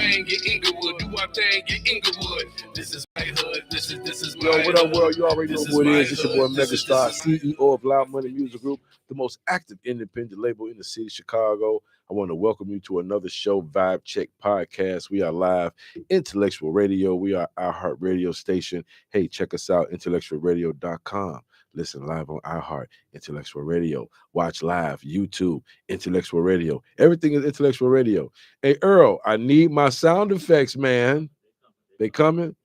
thing in Inglewood. Do our thing in Inglewood. This is my hood. This is my Yo, what up, world? You already know This who it is is. It's my your boy hood. This Megastar, is- CEO of Loud Money Music Group, the most active independent label in the city of Chicago. I want to welcome you to another show, Vibe Check Podcast. We are live, Intellectual Radio. We are iHeart Radio station. Hey, check us out, IntellectualRadio.com. Listen live on iHeart, Intellectual Radio. Watch live, YouTube, Intellectual Radio. Everything is Intellectual Radio. Hey, Earl, I need my sound effects, man. They coming?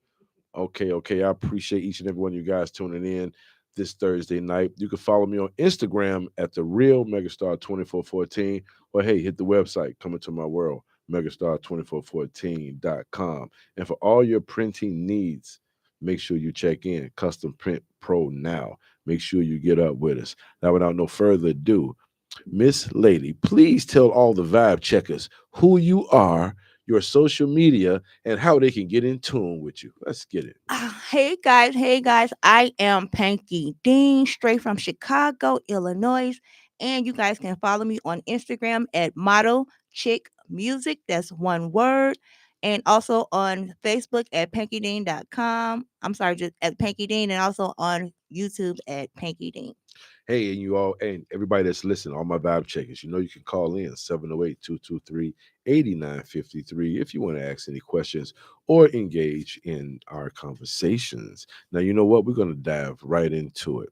Okay. I appreciate each and every one of you guys tuning in this Thursday night. You can follow me on Instagram at the real Megastar2414, or hey, hit the website, Coming to My World, Megastar2414.com. And for all your printing needs, make sure you check in Custom Print Pro now. Make sure you get up with us. Now, without no further ado, Miss Lady, please tell all the vibe checkers who you are, your social media, and how they can get in tune with you. Let's get it. Hey guys, I am Panky Dean, straight from Chicago, Illinois, and you guys can follow me on Instagram at Model Chick Music. That's one word. And also on Facebook at pankydean.com. I'm sorry, just at Panky Dean, and also on YouTube at Panky Dean. Hey, and you all, and everybody that's listening, all my vibe checkers, you know you can call in 708-223-8953 if you want to ask any questions or engage in our conversations. Now, you know what? We're going to dive right into it.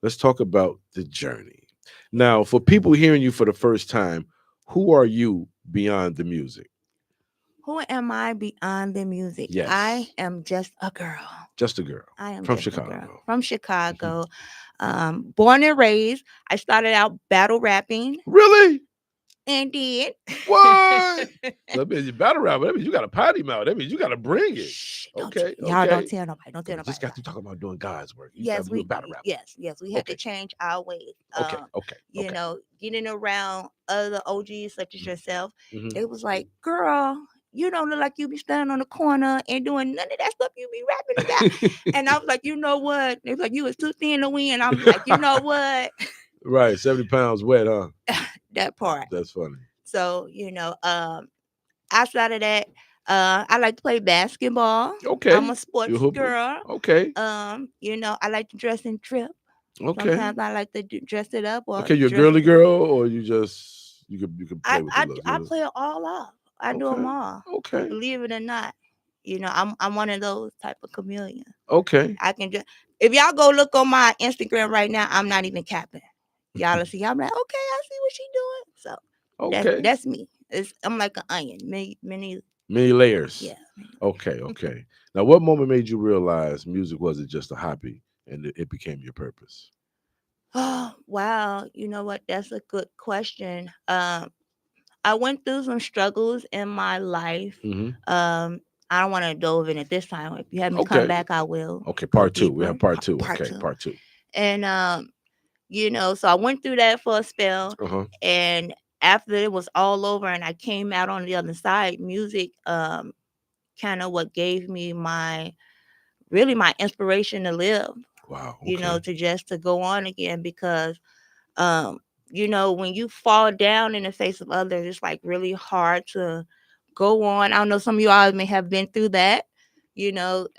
Let's talk about the journey. Now, for people hearing you for the first time, who are you beyond the music? Who am I beyond the music? Yes. I am just a girl. Just a girl. I am From just a girl. Chicago. From Chicago. Born and raised. I started out battle rapping. Really? And did. What? So that means you battle rap. That means you got a potty mouth. That means you got to bring it. Shh, Okay. Y'all don't tell nobody. Don't tell You nobody. just got to talk about doing God's work. You Yes, we battle rap. Yes. We had Okay. to change our ways. Okay. You know, getting around other OGs such as yourself. Mhm. It was like, girl, you don't look like you be standing on the corner and doing none of that stuff you be rapping about. And I was like, you know what? They was like, you was too thin to win. I'm like, you know what? Right. 70 pounds wet, huh? That part. That's funny. So, you know, outside of that, I like to play basketball. Okay. I'm a sports girl. Okay. You know, I like to dress and trip. Okay. Sometimes I like to dress it up. Or Okay, you're a girly girl, or you just you can play with the looks? I play it all off. I do them all. Okay. Believe it or not, you know, I'm one of those type of chameleons. Okay. I can just, if y'all go look on my Instagram right now, I'm not even capping. Y'all see, I'm like, okay, I see what she doing. So okay, that's me. I'm like an onion, many layers. Yeah. Okay. Now, what moment made you realize music wasn't just a hobby and it became your purpose? Oh, wow. You know what? That's a good question. I went through some struggles in my life. Mm-hmm. I don't want to dove in at this time. If you have me come back, I will. Okay, part two. Deeper. We have part two. Part two. Part two. And you know, so I went through that for a spell. And after it was all over and I came out on the other side, music kind of what gave me my inspiration to live. Wow. You know, to go on again, because you know, when you fall down in the face of others, it's like really hard to go on. I don't know, some of you all may have been through that. You know,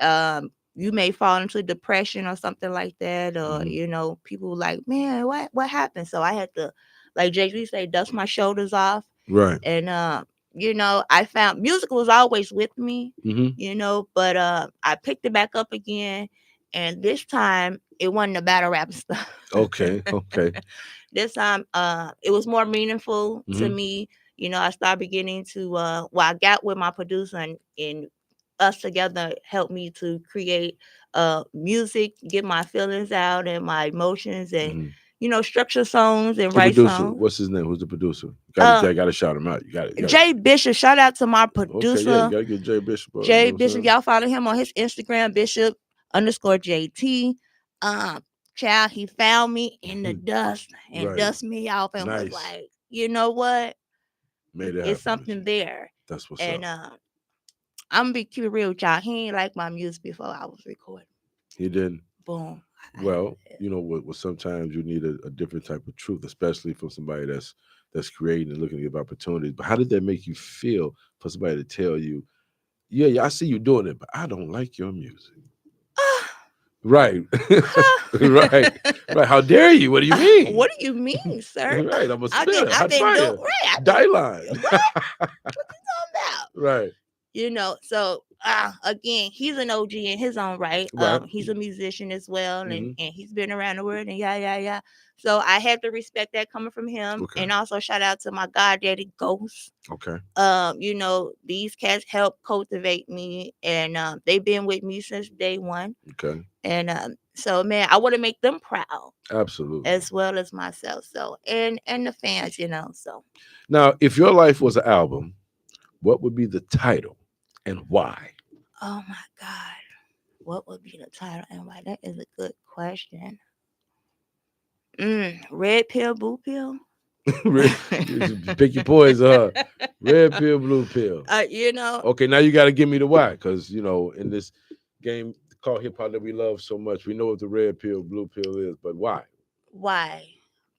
you may fall into depression or something like that, or you know, people like, man, what happened? So I had to, like Jay-Z say, dust my shoulders off. Right. And you know, I found music was always with me, you know, but I picked it back up again, and this time it wasn't the battle rap stuff. Okay. This time it was more meaningful to me. You know, I started beginning to I got with my producer, and us together helped me to create music, get my feelings out and my emotions, and you know, structure songs and write songs. What's his name? Who's the producer? Got to shout him out. You got it. Jay Bishop. Shout out to my producer. Okay, yeah, you got to get Jay Bishop. Jay Bishop. Y'all follow him on his Instagram, Bishop_JT. Child, he found me in the dust and dust me off and was like, you know what? It's something there. That's what's up. And I'm gonna keep it real with y'all. He ain't like my music before I was recording. He didn't. Boom. Well, you know what? Sometimes you need a different type of truth, especially from somebody that's that's creating and looking to give opportunities. But how did that make you feel for somebody to tell you, yeah, I see you doing it, but I don't like your music? Right. Right. Right. How dare you? What do you mean? What do you mean, sir? Right. I'm a I've been, spitter. I've Hot been doing fire. right. Die line. What? What you talking about? Right. So again, he's an OG in his own right. Right. He's a musician as well, and Hmm. he's been around the world, and yeah. So I have to respect that coming from him, Okay. and also shout out to my goddaddy Ghost. Okay. These cats help cultivate me, and they've been with me since day one. Okay. And so man, I want to make them proud Absolutely. as well as myself. So and the fans, so. Now, if your life was an album, what would be the title and why? Oh my God. What would be the title and why? That is a good question. Red pill, blue pill. Pick your poison, huh? Red pill, blue pill. Okay, now you got to give me the why, because in this game called hip hop that we love so much, we know what the red pill, blue pill is, but why? Why?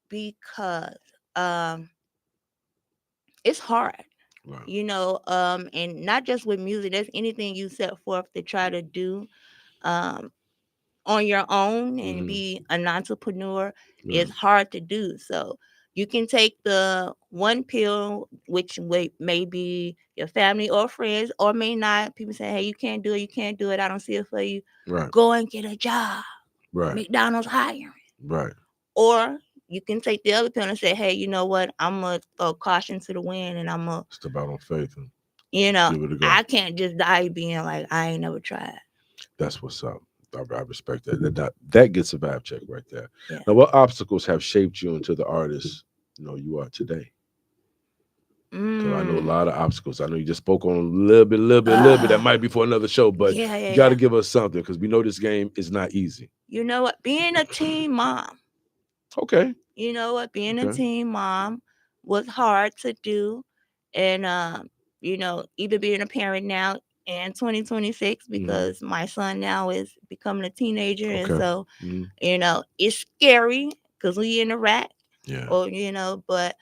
Because it's hard. Right. And not just with music. That's anything you set forth to try to do on your own and be an entrepreneur. It's hard to do. So you can take the one pill, which may be your family or friends, or may not. People say, hey, you can't do it. You can't do it. I don't see it for you. Right. Go and get a job. Right. McDonald's hiring. Right. Or you can take the other pill and say, hey, you know what? I'm going to throw caution to the wind, and I'm going to step out on faith. And give it a go. I can't just die being like, I ain't never tried. That's what's up. I respect that. That gets a vibe check right there. Yeah. Now, what obstacles have shaped you into the artist you are today? So I know a lot of obstacles. I know you just spoke on a little bit. That might be for another show, but you got to give us something, because we know this game is not easy. You know what? Being a teen mom. Okay. You know what? Being a teen mom was hard to do, and even being a parent now in 2026, because my son now is becoming a teenager, and so it's scary because we in Iraq. Yeah. Or but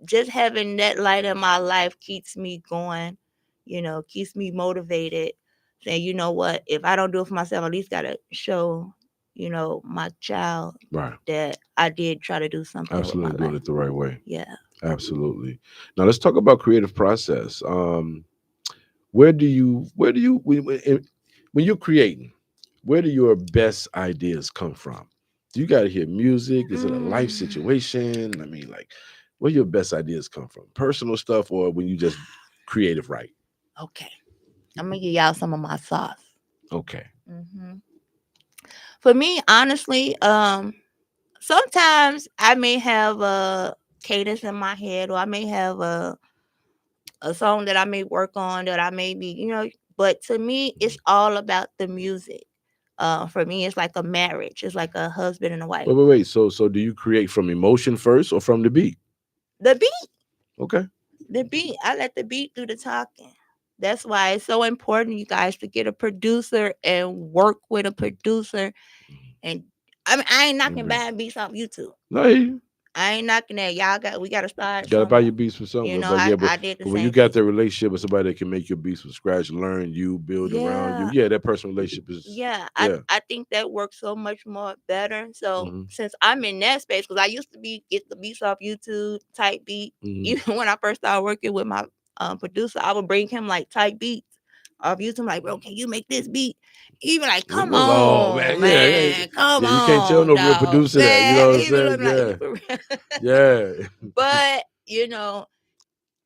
just having that light in my life keeps me going, keeps me motivated, saying, you know what, if I don't do it for myself, I at least gotta show my child that I did try to do something. Absolutely, doing it the right way. Yeah. Absolutely. Now let's talk about creative process. Where do you when you're creating, where do your best ideas come from? Do you got to hear music? Is it a life situation? I mean, like, where your best ideas come from? Personal stuff, or when you just creative write? Okay, I'm gonna give y'all some of my sauce. Okay. For me, honestly, sometimes I may have a cadence in my head, or I may have a song that I may work on, that I may be, but to me, it's all about the music. For me, it's like a marriage. It's like a husband and a wife. Wait. So do you create from emotion first or from the beat? The beat. Okay. The beat. I let the beat do the talking. That's why it's so important, you guys, to get a producer and work with a producer. And I ain't knocking bad beats off YouTube. No, I ain't knocking that. We gotta start. You gotta buy your beats from somewhere. I did the but when you got that relationship with somebody that can make your beats from scratch, learn you, build around you. Yeah, that personal relationship is. Yeah. I think that works so much more better. So since I'm in that space, because I used to get the beats off YouTube, type beat. Even when I first started working with my producer, I would bring him like type beats off YouTube. Like, bro, can you make this beat? Even like, come on, man. Come on. You can't tell no real producer that. You know what I'm saying? Yeah. But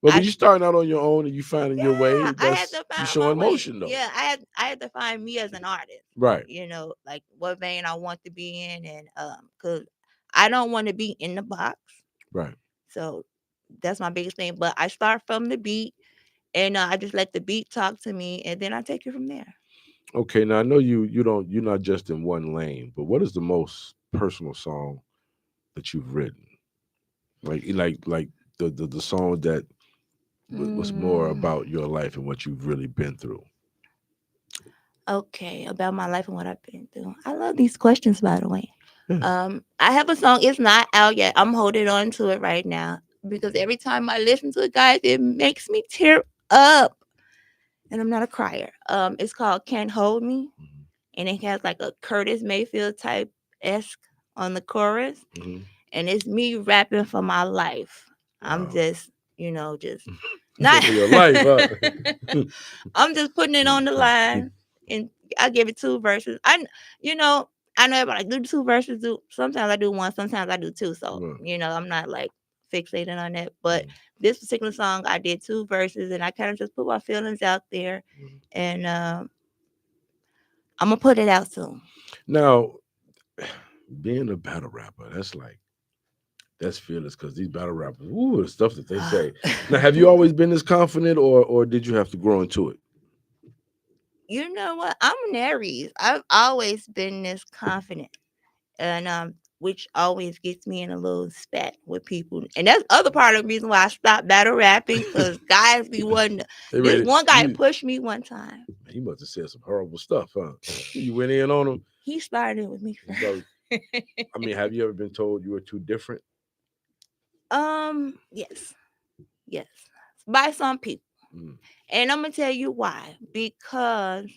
But when you starting out on your own and you finding your way, I had to find you showing my way. motion though. Yeah, I had to find me as an artist. Right. Like what vein I want to be in, and because I don't want to be in the box. Right. So that's my biggest thing. But I start from the beat, and I just let the beat talk to me, and then I take it from there. Okay, now I know you're not just in one lane, but what is the most personal song that you've written? Like the song that was more about your life and what you've really been through. Okay, about my life and what I've been through. I love these questions, by the way. I have a song. It's not out yet. I'm holding on to it right now because every time I listen to it, guys, it makes me tear up. And I'm not a crier. It's called "Can't Hold Me," Mhm. and it has like a Curtis Mayfield type esque on the chorus, Mhm. and it's me rapping for my life. I'm Wow. just, just You said not. for your life, huh? I'm just putting it on the line, and I give it two verses. You know, I know everybody like, do two verses. Do sometimes I do one, sometimes I do two. So Right. I'm not like fixated on that. But Mhm. this particular song, I did two verses, and I kind of just put my feelings out there, Mhm. and I'm gonna put it out soon. Now, being a battle rapper, that's fearless because these battle rappers, ooh, the stuff that they say. Now, have you always been this confident, or did you have to grow into it? You know what? I'm an Aries. I've always been this confident, and which always gets me in a little spat with people. And that's the other part of the reason why I stopped battle rapping because guys be wanting. They This ready? one guy pushed me one time. He must have said some horrible stuff, huh? You went in on him. He started with me You first. thought, I mean, have you ever been told you were too different? Yes, yes, by some people, Mm. and I'm gonna tell you why. Because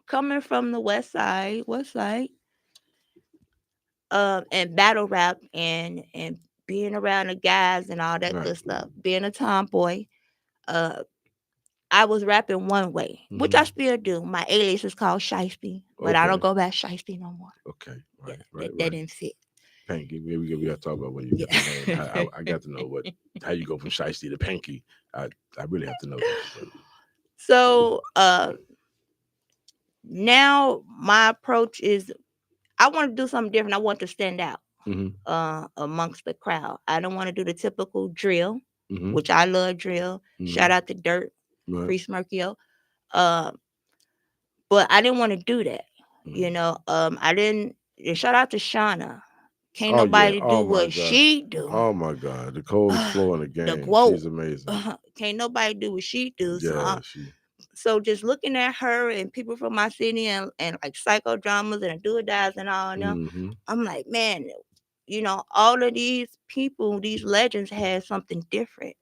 coming from the West Side, and battle rap and being around the guys and all that Right. good stuff, being a tomboy, uh, I was rapping one way, which I Mhm. still do. My alias is called Shiesty, but I don't Okay. go back Shiesty no more. Okay. Yeah, Right. that, Right. that Right. didn't fit. Panky. We got to talk about where you got the name. Yeah. I got to know how you go from Shiesty to Panky. I really have to know this. But, So now my approach is I want to do something different. I want to stand out mhm. amongst the crowd. I don't want to do the typical drill, Mhm. which I love drill. Shout Mhm. out to Dirt, Right. Free Smirkio. Uh, but I didn't want to do that. Mhm. I didn't. And shout out to Shauna. Can't Oh yeah. nobody Oh do my what God. she do. Oh my God. The coldest flow in the The game. quote. She's amazing. Can't nobody do what she do. Yeah. She. So just looking at her and people from my city and like psychodramas and do or dies and all of them, Mm-hmm. I'm like, man, all of these people, these legends had something different.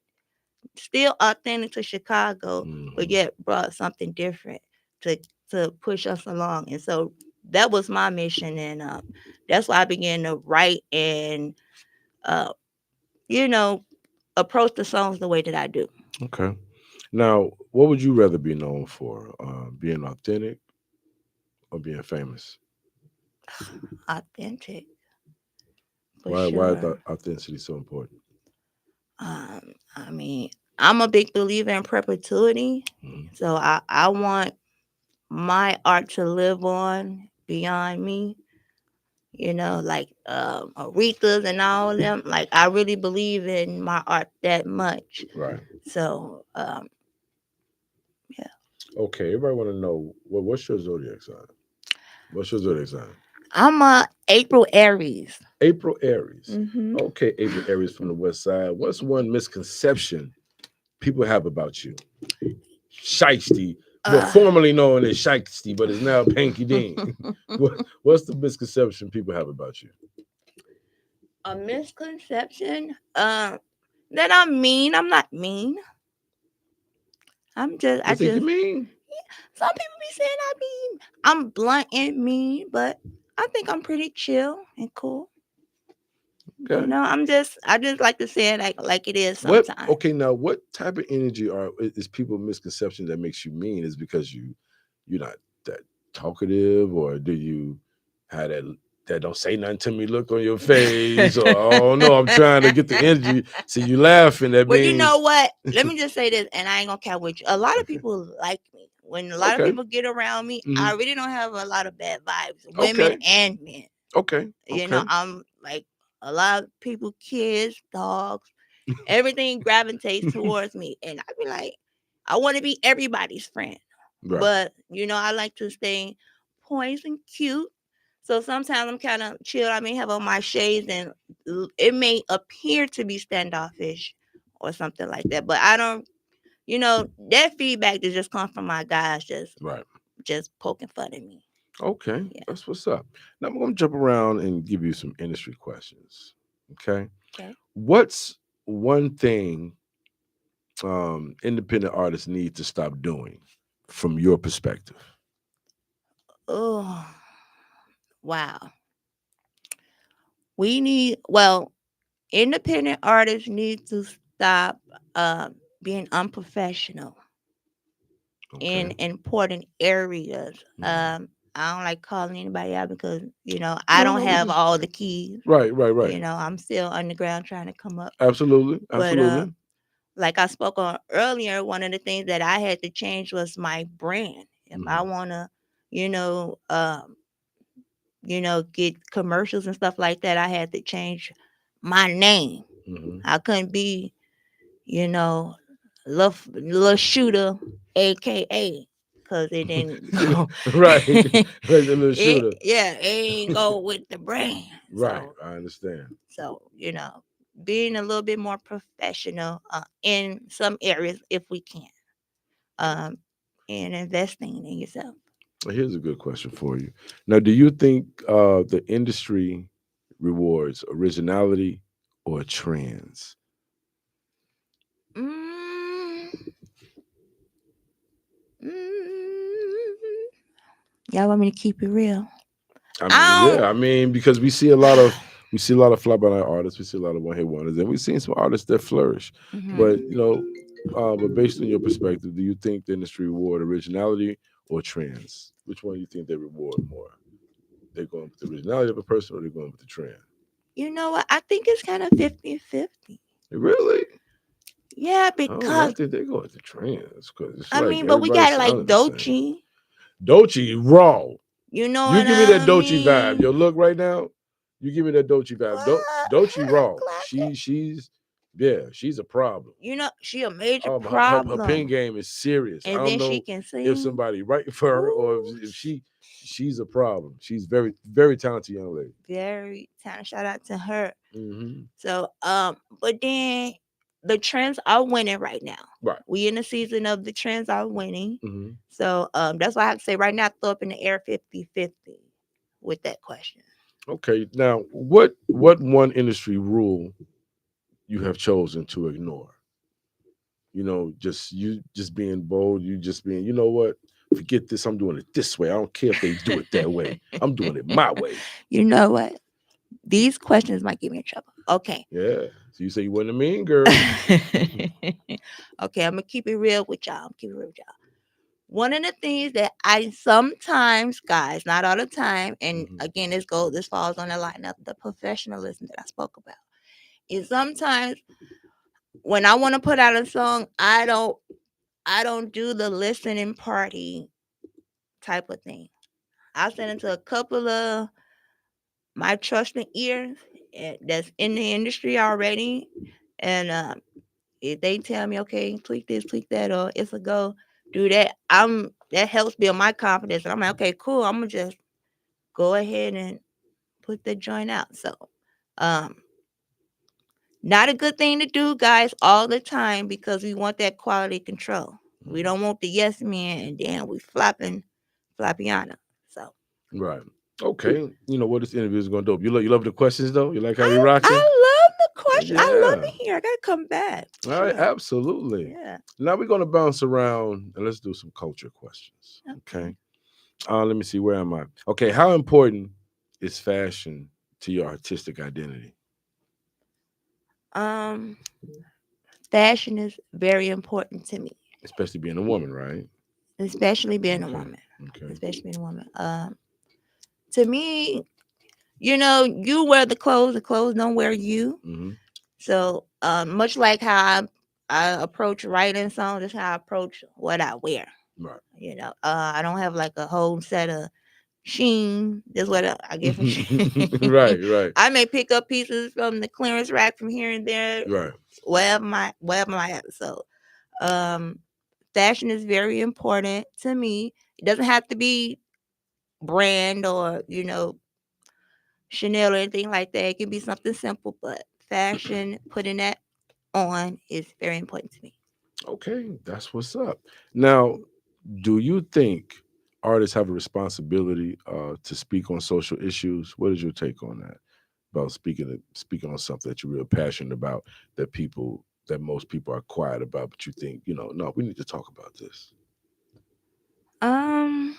Still authentic to Chicago, but Mm-hmm. yet brought something different to to push us along. And so that was my mission, and that's why I began to write and uh, you know approach the songs the way that I do. Okay. Now, what would you rather be known for? Being authentic or being famous? Authentic, for Why is sure. authenticity so important? I mean, I'm a big believer in perpetuity, Mhm. so I want my art to live on beyond me. Like Aretha's and all of them. Like I really believe in my art that much. Right. So yeah. Okay. Everybody want to know what's your zodiac sign? What's your zodiac sign? I'm a April Aries. April Aries. Hmm. Okay, April Aries from the West Side. What's one misconception people have about you? Shiesty, well, Uh, formerly known as Shiesty, but is now Panky Dean. What's the misconception people have about you? a misconception. That I'm mean. I'm not mean. They I think you just. mean? Some people be saying I mean. I'm blunt and mean, but I think I'm pretty chill and cool. Okay. I just like to say it like it is What? sometimes. Okay, now what type of energy is people misconception that makes you mean? Is because you're not that talkative, or do you have that don't say nothing to me look on your face, or oh no, I'm trying to get the energy. See you laughing. That Well, you know means what? Let me just say this, and I ain't gonna count with you. A lot of okay, people like me. When a lot of okay, people get around me, hmm, I really don't have a lot of bad vibes, women okay, and men. okay, okay. I'm like a lot of people, kids, dogs, everything gravitates towards me, and I be like, I want to be everybody's friend, Right, but I like to stay poised and cute. So sometimes I'm kind of chill. I may have on my shades, and it may appear to be standoffish or something like that. But I don't, that feedback that just comes from my guys, right. just poking fun at me. Okay, Yeah. that's what's up. Now I'm gonna jump around and give you some industry questions. Okay, Okay. what's one thing independent artists need to stop doing from your perspective? Oh, wow. We need, well, independent artists need to stop being unprofessional in Okay. important areas. Mhm. I don't like calling anybody out because, I No, don't no, we have just all the keys. right, right, right. I'm still underground trying to come up. Absolutely, But absolutely. like I spoke on earlier, one of the things that I had to change was my brand. If I Mhm. want to, you know, um, get commercials and stuff like that, I had to change my name. Mhm. I couldn't be, you know, little shooter, aka, because it didn't You go. right, like the little it shooter. yeah, it ain't go with the brand. Right, So I understand. so being a little bit more professional in some areas if we can, um, and investing in yourself. Well, here's a good question for you. Now, do you think the industry rewards originality or trends? Mm, mm, y'all want me to keep it real? I mean, I yeah, I mean, because we see a lot of fly by night artists, we see a lot of one hit wonders, and we've seen some artists that flourish. But don't. but based on your perspective, do you think the industry reward originality or trends? Which one do you think they reward more? They're going with the originality of a person, or they're going with the trend? You know what? I think it's kind of 50-50. Really? Yeah, Oh, I because think they go with the trends because it's I like mean, but we everybody got like sounding the same. Dochi. Dolce raw. You know You what give me that I Dolce vibe. mean? Yo, look right now. You give me that Dolce vibe. What? Dolce raw. Classic. She's yeah, she's a problem. She a major Her pen problem. game is serious. I And don't then she know can if sing. somebody right for her or Ooh, if she's a problem. She's very very talented young lady. very talented. Shout out to her. Hmm. So, but then the trends are winning right now. Right. We in the season of the trends are winning. Hmm. So, that's why I have to say right now, throw up in the air 50-50 with that question. Okay. Now, what one industry rule you have chosen to ignore? Just being bold, you just being, you know what? Forget this. I'm doing it this way. I don't care if they do it that way. I'm doing it my way. You know what? These questions might get me in trouble. Okay. Yeah. So you say you wasn't a mean girl. Okay, I'm gonna keep it real with y'all. Keep it real with y'all. One of the things that I sometimes, guys, not all the time, and Mhm. again, this falls on the line of the professionalism that I spoke about. Is sometimes when I want to put out a song, I don't do the listening party type of thing. I send it to a couple of my trusting ears that's in the industry already, and if they tell me, okay, tweak this, tweak that, or it's a go, do that, that helps build my confidence. And I'm like, okay, cool. I'm gonna just go ahead and put the joint out. So, um, not a good thing to do, guys, all the time because we want that quality control. We Mhm. don't want the yes man, and then we flappiana. So Right. Okay. You know what, this interview is going to do. You love the questions though. You like how we rocking? I love the question. I love Yeah. it here. I gotta come back. All right. Sure. Absolutely. Yeah. Now we're going to bounce around and let's do some culture questions. Okay. Okay. Let me see. Where am I? Okay. How important is fashion to your artistic identity? Um, Fashion is very important to me, Especially being a woman, right? especially being a Okay. woman. Okay. Especially being a woman. To me, you wear the clothes don't wear you. Mm-hmm. So, much like how I approach writing songs, that's how I approach what I wear. Right. I don't have like a whole set of Sheen. That's what I get from Sheen. Right. Right. I may pick up pieces from the clearance rack from here and there, Right. wherever I have. So, um, fashion is very important to me. It doesn't have to be brand or Chanel or anything like that. It can be something simple, but fashion, putting that on is very important to me. Okay. That's what's up. Now, do you think artists have a responsibility to speak on social issues? What is your take on that? About speaking on something that you're real passionate about, that most people are quiet about, but you think, no, we need to talk about this. Um,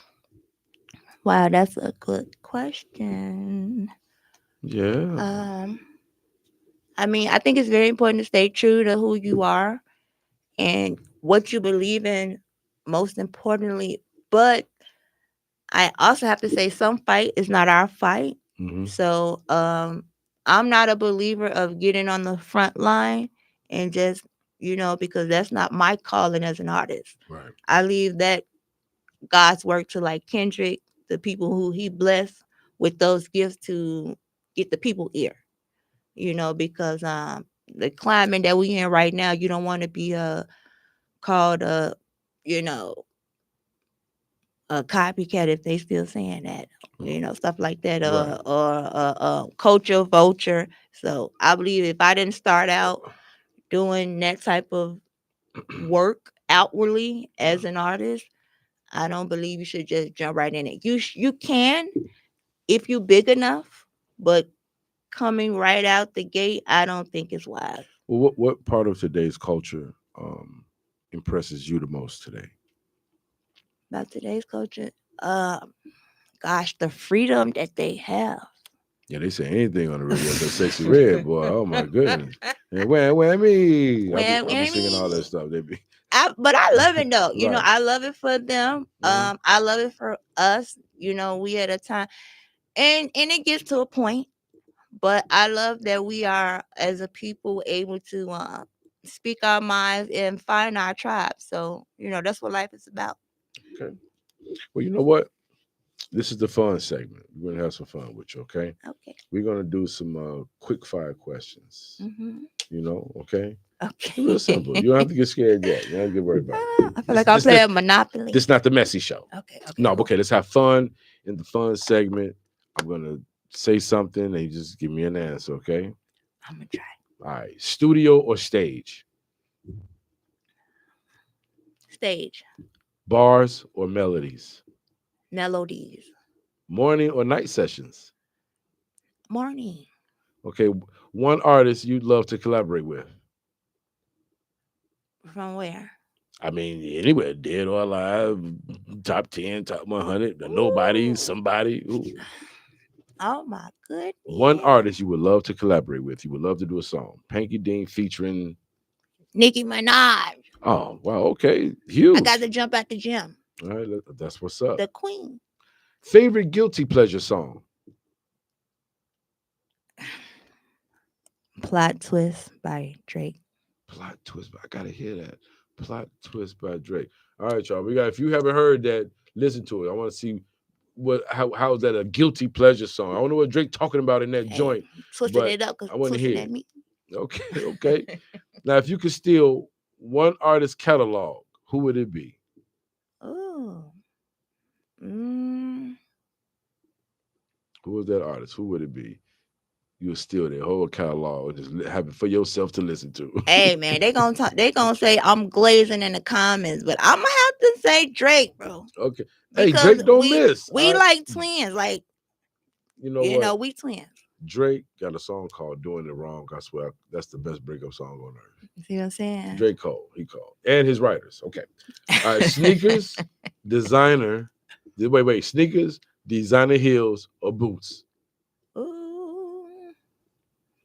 wow, that's a good question. Yeah. Um, I mean, I think it's very important to stay true to who you are and what you believe in, most importantly. But I also have to say, some fight is not our fight. Hmm. So, I'm not a believer of getting on the front line and just, because that's not my calling as an artist. Right. I leave that God's work to like Kendrick, the people who he blessed with those gifts to get the people ear, because the climate that we in right now, you don't want to be called you know, a copycat if they still saying that, stuff like that, Right. or culture vulture. So I believe if I didn't start out doing that type of work outwardly as an artist, I don't believe you should just jump right in it. You can if you big enough, but coming right out the gate, I don't think it's wise. Well, what part of today's culture impresses you the most today? About today's culture, uh, gosh, the freedom that they have. Yeah, they say anything on the radio. That sexy red boy. Oh my goodness. And whammy. I'll be singing all that stuff. They be But I love it though. right. I love it for them. Mhm. I love it for us. We at a time, and it gets to a point. But I love that we are, as a people, able to speak our minds and find our tribe. So that's what life is about. Okay. Well, you know what? This is the fun segment. We're gonna have some fun with you, okay? Okay. We're gonna do some quick fire questions. Hmm. Okay? It's real simple. You Okay. don't have to get scared yet. You don't have to get worried about it. I feel like I'm playing Monopoly. This not the messy show. Okay. Okay. No, but Cool. okay, let's have fun in the fun segment. I'm gonna say something and you just give me an answer, okay? I'm gonna try. All right. Studio or stage? Stage. Bars or melodies? Melodies. Morning or night sessions? Morning. Okay. One artist you'd love to collaborate with. From where? I mean, anywhere, dead or alive, top 10, top 100, nobody, Ooh. somebody. Ooh. Oh my goodness. One artist you would love to collaborate with. You would love to do a song. Panky Dean featuring. Nicki Minaj. Oh, wow. Okay. Huge. I got to jump at the gym. All right. That's what's up. The queen. Favorite guilty pleasure song? Plot Twist by Drake. Plot Twist. I got to hear that. Plot Twist by Drake. All right, y'all. If you haven't heard that, listen to it. I want to see how is that a guilty pleasure song? I don't know what Drake talking about in that joint. Twisting it up because I want to hear at me. Okay, okay. Now, if you could steal one artist's catalog, who would it be? Oh. Who was that artist? Who would it be? You would steal their whole catalog and just have it for yourself to listen to. Hey man, they gonna talk. They gonna say I'm glazing in the comments, but I'm gonna have to say Drake, bro. Okay. Hey, Drake don't miss. We like twins. Like you know we twins. Drake got a song called "Doing It Wrong." I swear that's the best breakup song on earth. See what I'm saying? Drake called. He called, and his writers. Okay. All right. Sneakers, designer. Wait. Sneakers, designer heels, or boots? Ooh,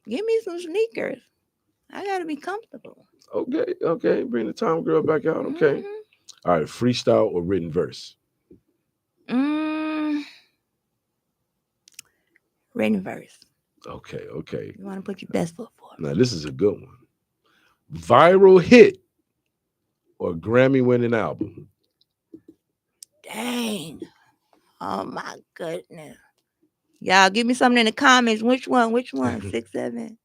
give me some sneakers. I gotta be comfortable. Okay. Bring the Tom girl back out. Okay. All right. Freestyle or written verse? Written verse. Okay. You want to put your best foot forward. Now this is a good one. Viral hit or Grammy-winning album? Dang. Oh my goodness. Y'all give me something in the comments. Which one? 6, 7.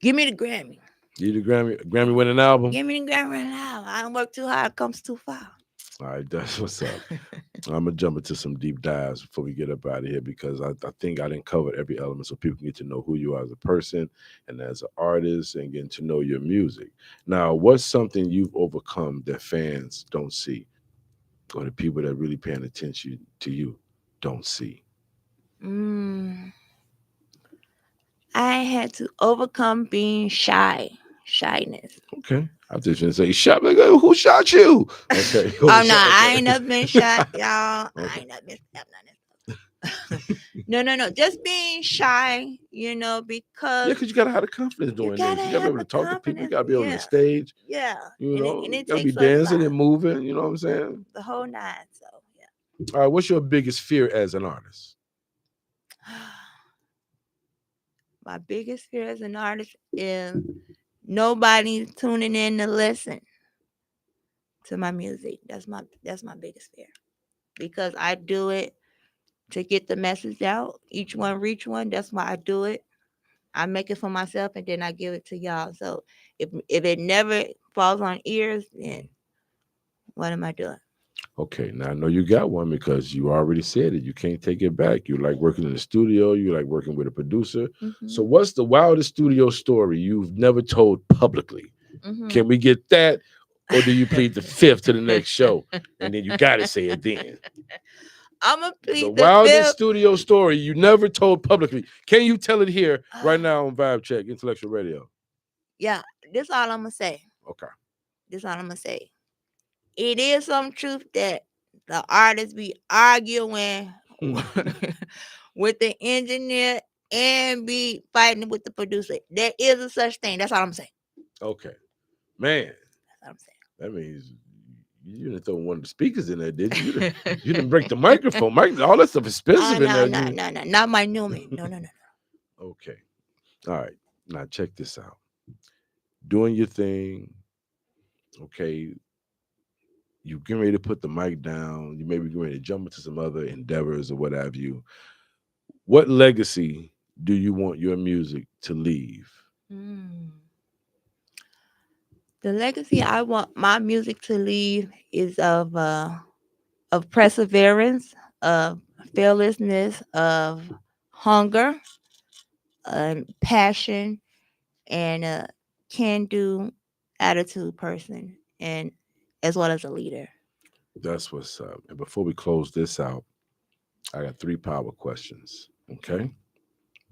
Give me the Grammy. You the Grammy-winning album? Give me the Grammy winning album. I don't work too hard. It comes too far. All right, that's what's up. I'm gonna jump into some deep dives before we get up out of here because I think I didn't cover every element so people can get to know who you are as a person and as an artist and getting to know your music. Now, what's something you've overcome that fans don't see, or the people that really paying attention to you don't see? Mm, I had to overcome being shyness. Okay, I just gonna say shot. Like, "Oh, who shot you?" Okay, Oh who no, shot? I ain't Okay, never been shy, y'all. I okay, ain't never been stabbed, none of that. No, no, no. Just being shy, yeah, because because you gotta have the confidence you doing gotta this. You gotta be have able to the talk to people. You confidence. gotta be on the Yeah, stage. yeah. You And know, you it gotta be takes a dancing lot, and moving. You know what I'm saying? the whole nine. So All right, what's your biggest fear as an artist? yeah. My biggest fear as an artist is nobody tuning in to listen to my music. That's my biggest fear. Because I do it to get the message out. Each one reach one. That's why I do it. I make it for myself and then I give it to y'all. So if it never falls on ears, then what am I doing? Okay, now I know you got one because you already said it. You can't take it back. You like working in the studio. You like working with a producer. So, Hmm. what's the wildest studio story you've never told publicly? Hmm. Can we get that, or do you plead the fifth to the next show, and then you got to say it then? I'm gonna The plead the wildest fifth. studio story you never told publicly. Can you tell it here right now on Vibe Check Intellectual Radio? Yeah, this all I'm gonna say. Okay. This all I'm gonna say. It is some truth that the artists be arguing Hmm. with the engineer and be fighting with the producer. There is a such thing. That's all I'm saying. Okay, man. That's all I'm saying. That means you didn't throw one of the speakers in there, did you? You didn't break the microphone. All that stuff is Oh expensive in no, there. no, no, no, not my Newman. No, no, no. Okay. All right. Now check this out. Doing your thing. Okay. You getting ready to put the mic down. You may be getting ready to jump into some other endeavors or what have you. What legacy do you want your music to leave? Mm. The legacy I want my music to leave is of perseverance, of fearlessness, of hunger, passion, and a can-do attitude person, and as well as a leader. That's what's up. And before we close this out, I got three power questions. Okay.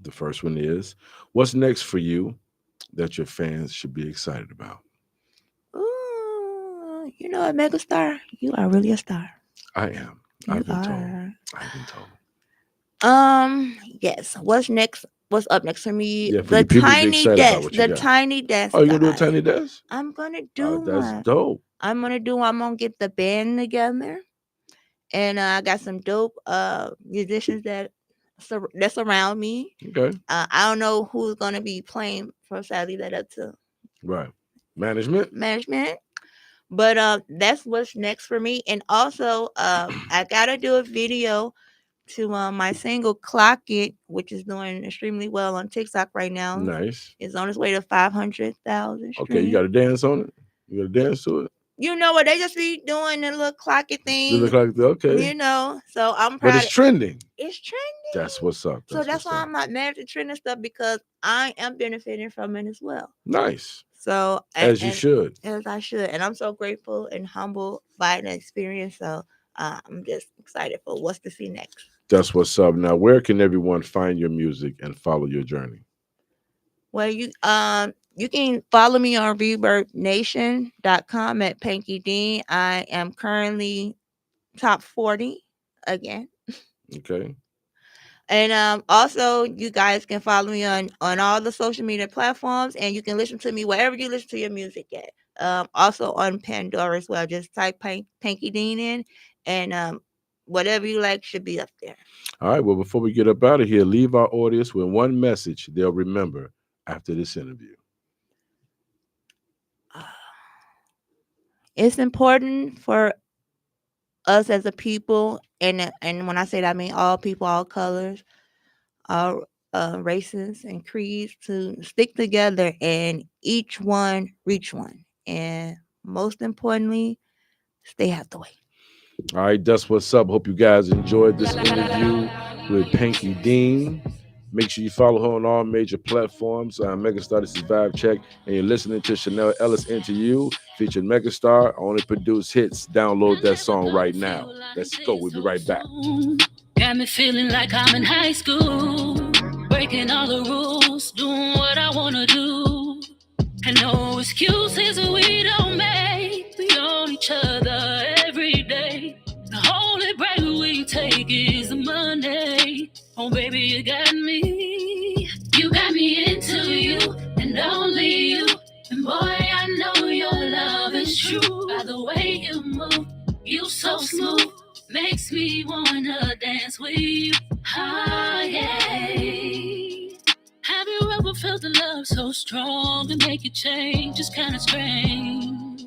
The first one is, what's next for you that your fans should be excited about? Ooh, a megastar. You are really a star. I am. You I've been told. are. I've been told. Yes. What's next? What's up next for me? Yeah, for The you people to be tiny excited about desk. what you The got. tiny desk, Oh, you gonna do a guys. tiny desk? I'm gonna do That's one. dope. I'm gonna get the band together, and I got some dope musicians that surround me. Okay. I don't know who's gonna be playing for Sadly that up to Right. Management. management. But that's what's next for me. And also, I gotta do a video to my single "Clock It," which is doing extremely well on TikTok right now. Nice. It's on its way to 500,000 Okay, you got streams. to dance on it. You got to dance to it. You know what? They just be doing the little clock it You look thing. like okay, So I'm but proud. it's trending. It's That's trending. what's up. So That's that's what's why up. I'm not mad at the trending stuff because I am benefiting from it as well. Nice, So as you and should. as I should, and I'm so grateful and humbled by the experience. So I'm just excited for what's to see next. That's what's up. Now, where can everyone find your music and follow your journey? Well, you can follow me on ReverbNation.com at Panky Dean. I am currently top 40 again. Okay. And also you guys can follow me on all the social media platforms, and you can listen to me wherever you listen to your music at. Also on Pandora as well. Just type Panky Dean in, and whatever you like should be up there. All right. Well, before we get up out of here, leave our audience with one message they'll remember after this interview. It's important for us as a people, and when I say that, I mean all people, all colors, all races and creeds, to stick together and each one reach one. And most importantly, stay out the way. All right, that's what's up. Hope you guys enjoyed this interview with Panky Dean. Make sure you follow her on all major platforms. Megastar, this is Vibe Check, and you're listening to Chanel Ellis Interview featuring Megastar. Only produce hits. Download that song right now. Let's go. We'll be right back. Got me feeling like I'm in high school, breaking all the rules, doing what I wanna do. And no excuses we don't make. We own each other every day. The only break we take is the money. Oh baby, you got me. You got me into you and only you. And boy, I know your love is true. By the way you move, you so smooth. Makes me wanna dance with you. Ah, yeah. Have you ever felt the love so strong and make you change? It's kinda strange.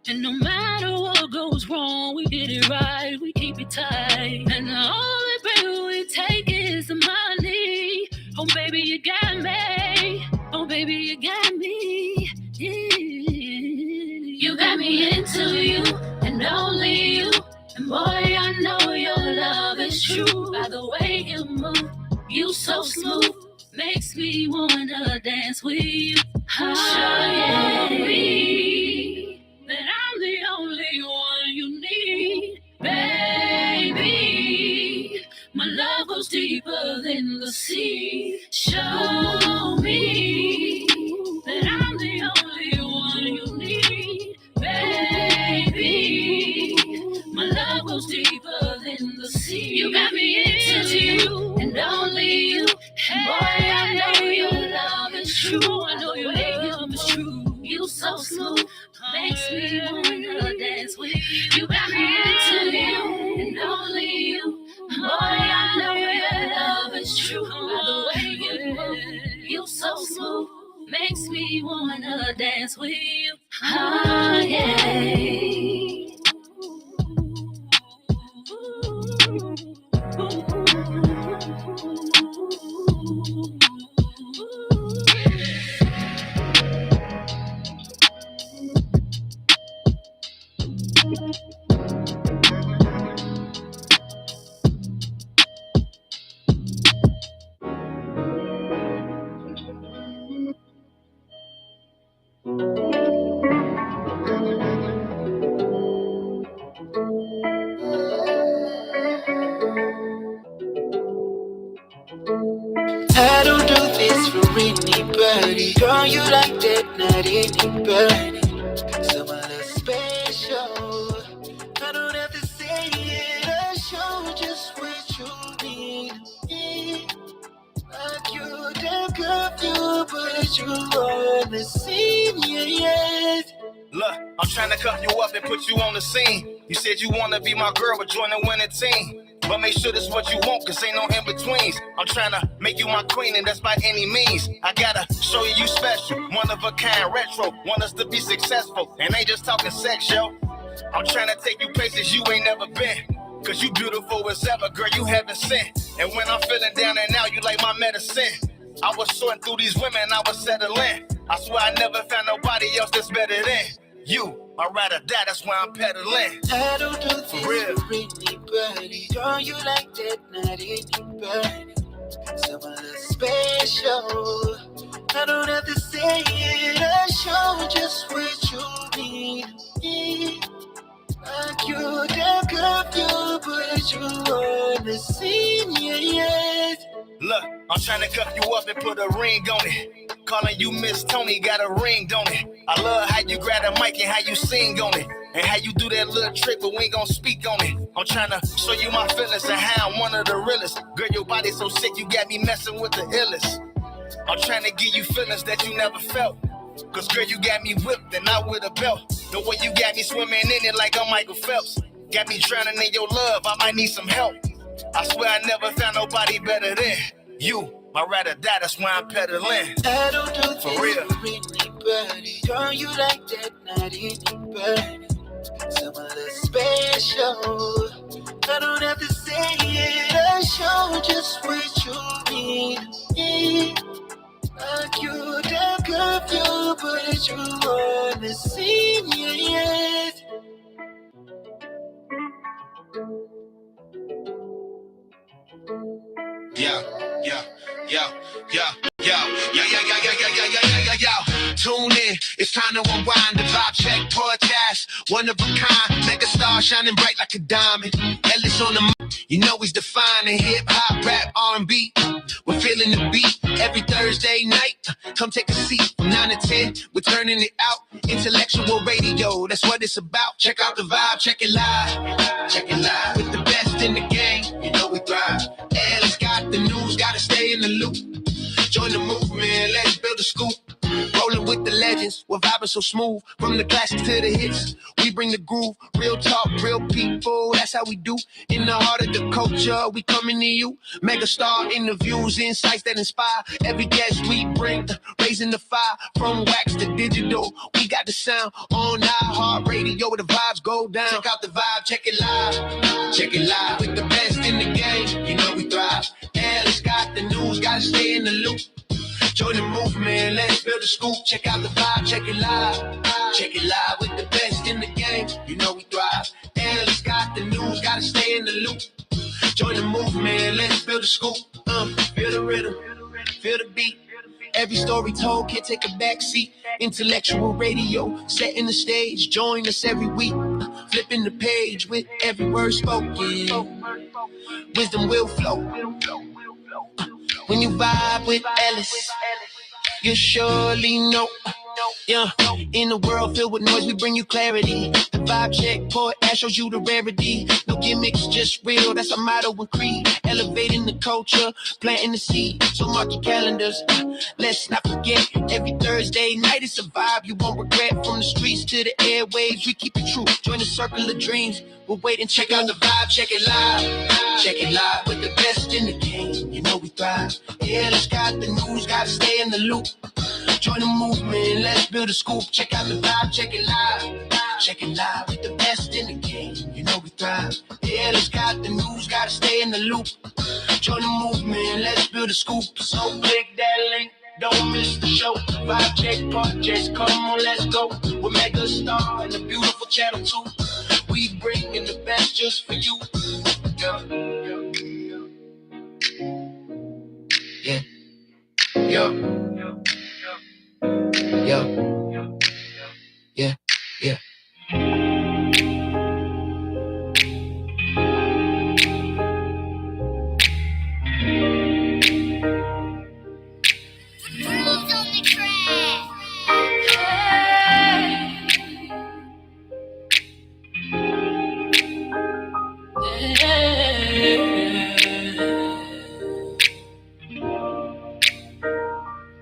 And no matter what goes wrong, we get it right, we keep it tight. And the only break we take is the money. Oh baby, you got me. Oh baby, you got me. Yeah. You got me into you and only you. And boy, I know your love is true. By the way you move, you so smooth. Makes me wanna dance with you. Show me that I'm the only one you need, baby. My love goes deeper than the sea. Show me that I'm the only one you need, baby. My love goes deeper than the sea. You got me into you and only you. Hey, boy, I know your love is true. I know your love is true. You so smooth, makes me wanna dance with you. You got me into you and only you. Boy, I know your love is true. By the way you move, you so smooth, makes me wanna dance with you. Ah, yeah. I don't do this for anybody. Girl, you like that, not anybody. Someone special. I don't have to say it. I show just what you need. Like you don't confuse, but you on the scene, yeah. Look, I'm trying to cuff you up and put you on the scene. You said you wanna be my girl, but join the winning team. But make sure this what you want, cause ain't no in-betweens. I'm trying to make you my queen, and that's by any means. I gotta show you special, one of a kind, retro. Want us to be successful, and ain't just talking sex, yo. I'm trying to take you places you ain't never been. Cause you beautiful as ever, girl, you haven't seen. And when I'm feeling down and out, you like my medicine. I was sorting through these women, I was settling. I swear I never found nobody else that's better than you. I'd rather die, that's why I'm peddling. I don't do this for anybody. Girl, you like that, not anybody. Someone special. I don't have to say it. I show just what you need. Like you don't confuse, but you on the scene, yeah. Look, I'm trying to cuff you up and put a ring on it. Calling you Miss Tony, got a ring, don't it? I love how you grab the mic and how you sing on it. And how you do that little trick, but we ain't gon' speak on it. I'm trying to show you my feelings and how I'm one of the realest. Girl, your body so sick, you got me messing with the illest. I'm trying to give you feelings that you never felt. Cause girl, you got me whipped and not with a belt. The way you got me swimming in it like I'm Michael Phelps. Got me drowning in your love, I might need some help. I swear I never found nobody better than you. I'd rather die, that's why I'm peddling. I don't do this for real. For anybody. Girl, you like that, not anybody. Someone special. I don't have to say it. I show just what you need. Like you don't confuse, but you on the scene, yeah. Tune in, it's time to unwind the Vibe Check Podcast. One of a kind, mega star shining bright like a diamond. Ellis on the you know he's defining hip hop, rap, R&B. We're feeling the beat every Thursday night. Come take a seat from 9 to 10. We're turning it out. Intellectual radio, that's what it's about. Check out the vibe, check it live. Check it live with the best in the game. You know we thrive. Ellis got the news, gotta stay in the loop. Join the movement, let's build a scoop. Rolling with the legends, we're vibing so smooth. From the classics to the hits, we bring the groove. Real talk, real people, that's how we do. In the heart of the culture, we coming to you. Mega star interviews, insights that inspire. Every guest we bring, raising the fire. From wax to digital, we got the sound. On iHeartRadio, the vibes go down. Check out the vibe, check it live. Check it live with the best in the game. You know we thrive. Ellis got the news, gotta stay in the loop. Join the movement, let's build a scoop. Check out the vibe, check it live. Check it live with the best in the game. You know we thrive. Ellis got the news, gotta stay in the loop. Join the movement, let's build a scoop. Feel the rhythm, feel the beat. Every story told, can't take a back seat. Intellectual radio, setting the stage. Join us every week, flipping the page with every word spoken. Wisdom will flow. When you vibe with Ellis, you surely know. Yeah, in a world filled with noise, we bring you clarity. The vibe check podcast shows you the rarity. No gimmicks, just real. That's our motto and creed. Elevating the culture, planting the seed. So mark your calendars. Let's not forget. Every Thursday night, it's a vibe you won't regret. From the streets to the airwaves, we keep it true. Join the circle of dreams. We'll wait and check out the vibe. Check it live. Check it live with the best in the game. You know we thrive. Yeah, let's got the news. Gotta stay in the loop. Join the movement, let's build a scoop. Check out the vibe, check it live. Check it live with the best in the game. You know we thrive. Yeah, let's got the news, gotta stay in the loop. Join the movement, let's build a scoop. So click that link, don't miss the show. Vibe check podcast, come on, let's go. We're mega star and a beautiful channel too. We bringing the best just for you. Yeah. Yo. Yo, yeah, yeah. Who's on the track?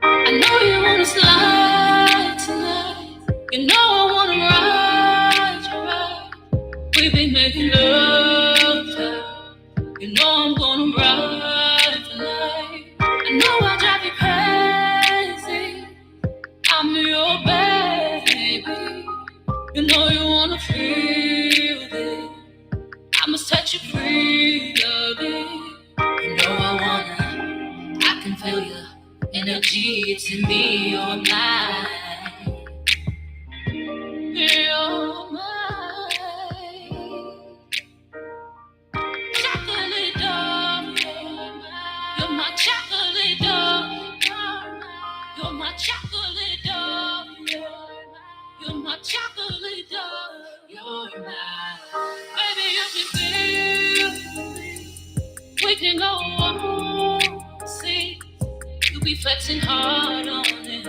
I know you wanna slide tonight. You know I wanna ride you right. We've been making love time. You know I'm gonna ride tonight. I know I drive you crazy. I'm your baby. You know you wanna feel it. I must set you free, baby. You know I wanna. I can feel your energy. It's in me, you're mine. You're mine. Chocolate dog, you're my chocolate dog. You're my chocolate dog. You're my chocolate dog. You're mine. Baby, you can feel me. We can go on, see. You be flexing hard on it.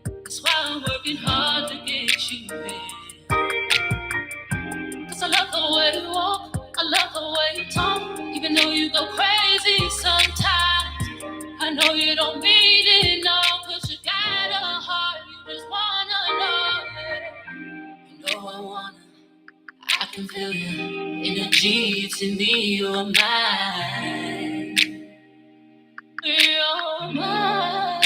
That's why I'm working hard to get you in. Cause I love the way you walk, I love the way you talk. Even though you go crazy sometimes, I know you don't mean it, no. Cause you got a heart, you just wanna know it. You know I wanna, I can feel your energy, it's in me, you're mine. You're mine.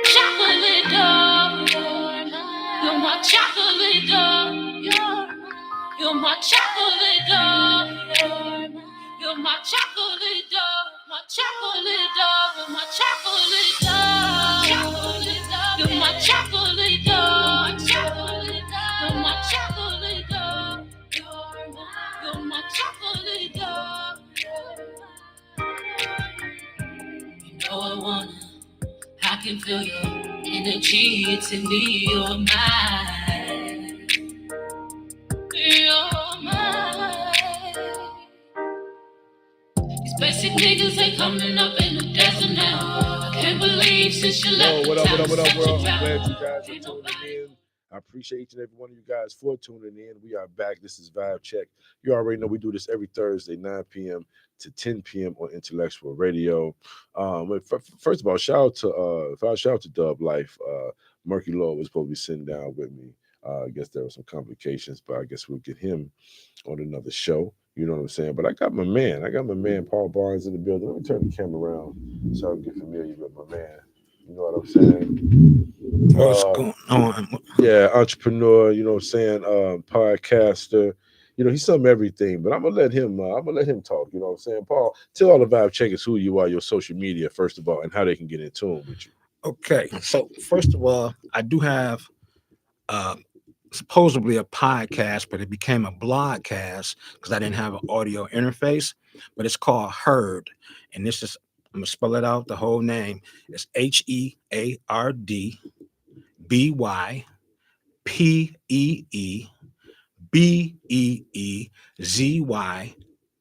Chocolate dog, you're my chocolate dog. You're my chocolate dog. You're my chocolate dog. My chocolate dog. You're my chocolate dog. You're my chocolate dog. You're my chocolate dog. You're my chocolate dog. energy, it's in me, you're mine. You're mine. These basic niggas ain't coming up in the desert now. I can't believe since you left. What up, world? I'm glad you guys are tuning in. I appreciate each and every one of you guys for tuning in. We are back. This is Vibe Check. You already know we do this every Thursday, 9 p.m. to 10 p.m. on Intellectual Radio. First of all, shout out to Dub Life. Murky Law was supposed to be sitting down with me. I guess there were some complications, but I guess we'll get him on another show. You know what I'm saying? But I got my man Paul Barnes in the building. Let me turn the camera around so I can get familiar with my man. You know what I'm saying? What's going on? Yeah, entrepreneur, you know what I'm saying, podcaster. You know, he's some everything, but I'm gonna let him talk, you know what I'm saying? Paul, tell all the Vibe Checkers who you are, your social media, first of all, and how they can get in tune with you. Okay, so first of all, I do have supposedly a podcast, but it became a blogcast because I didn't have an audio interface, but it's called Heard. And this is, I'm gonna spell it out, the whole name. It's HEARDBYPEEBEEZY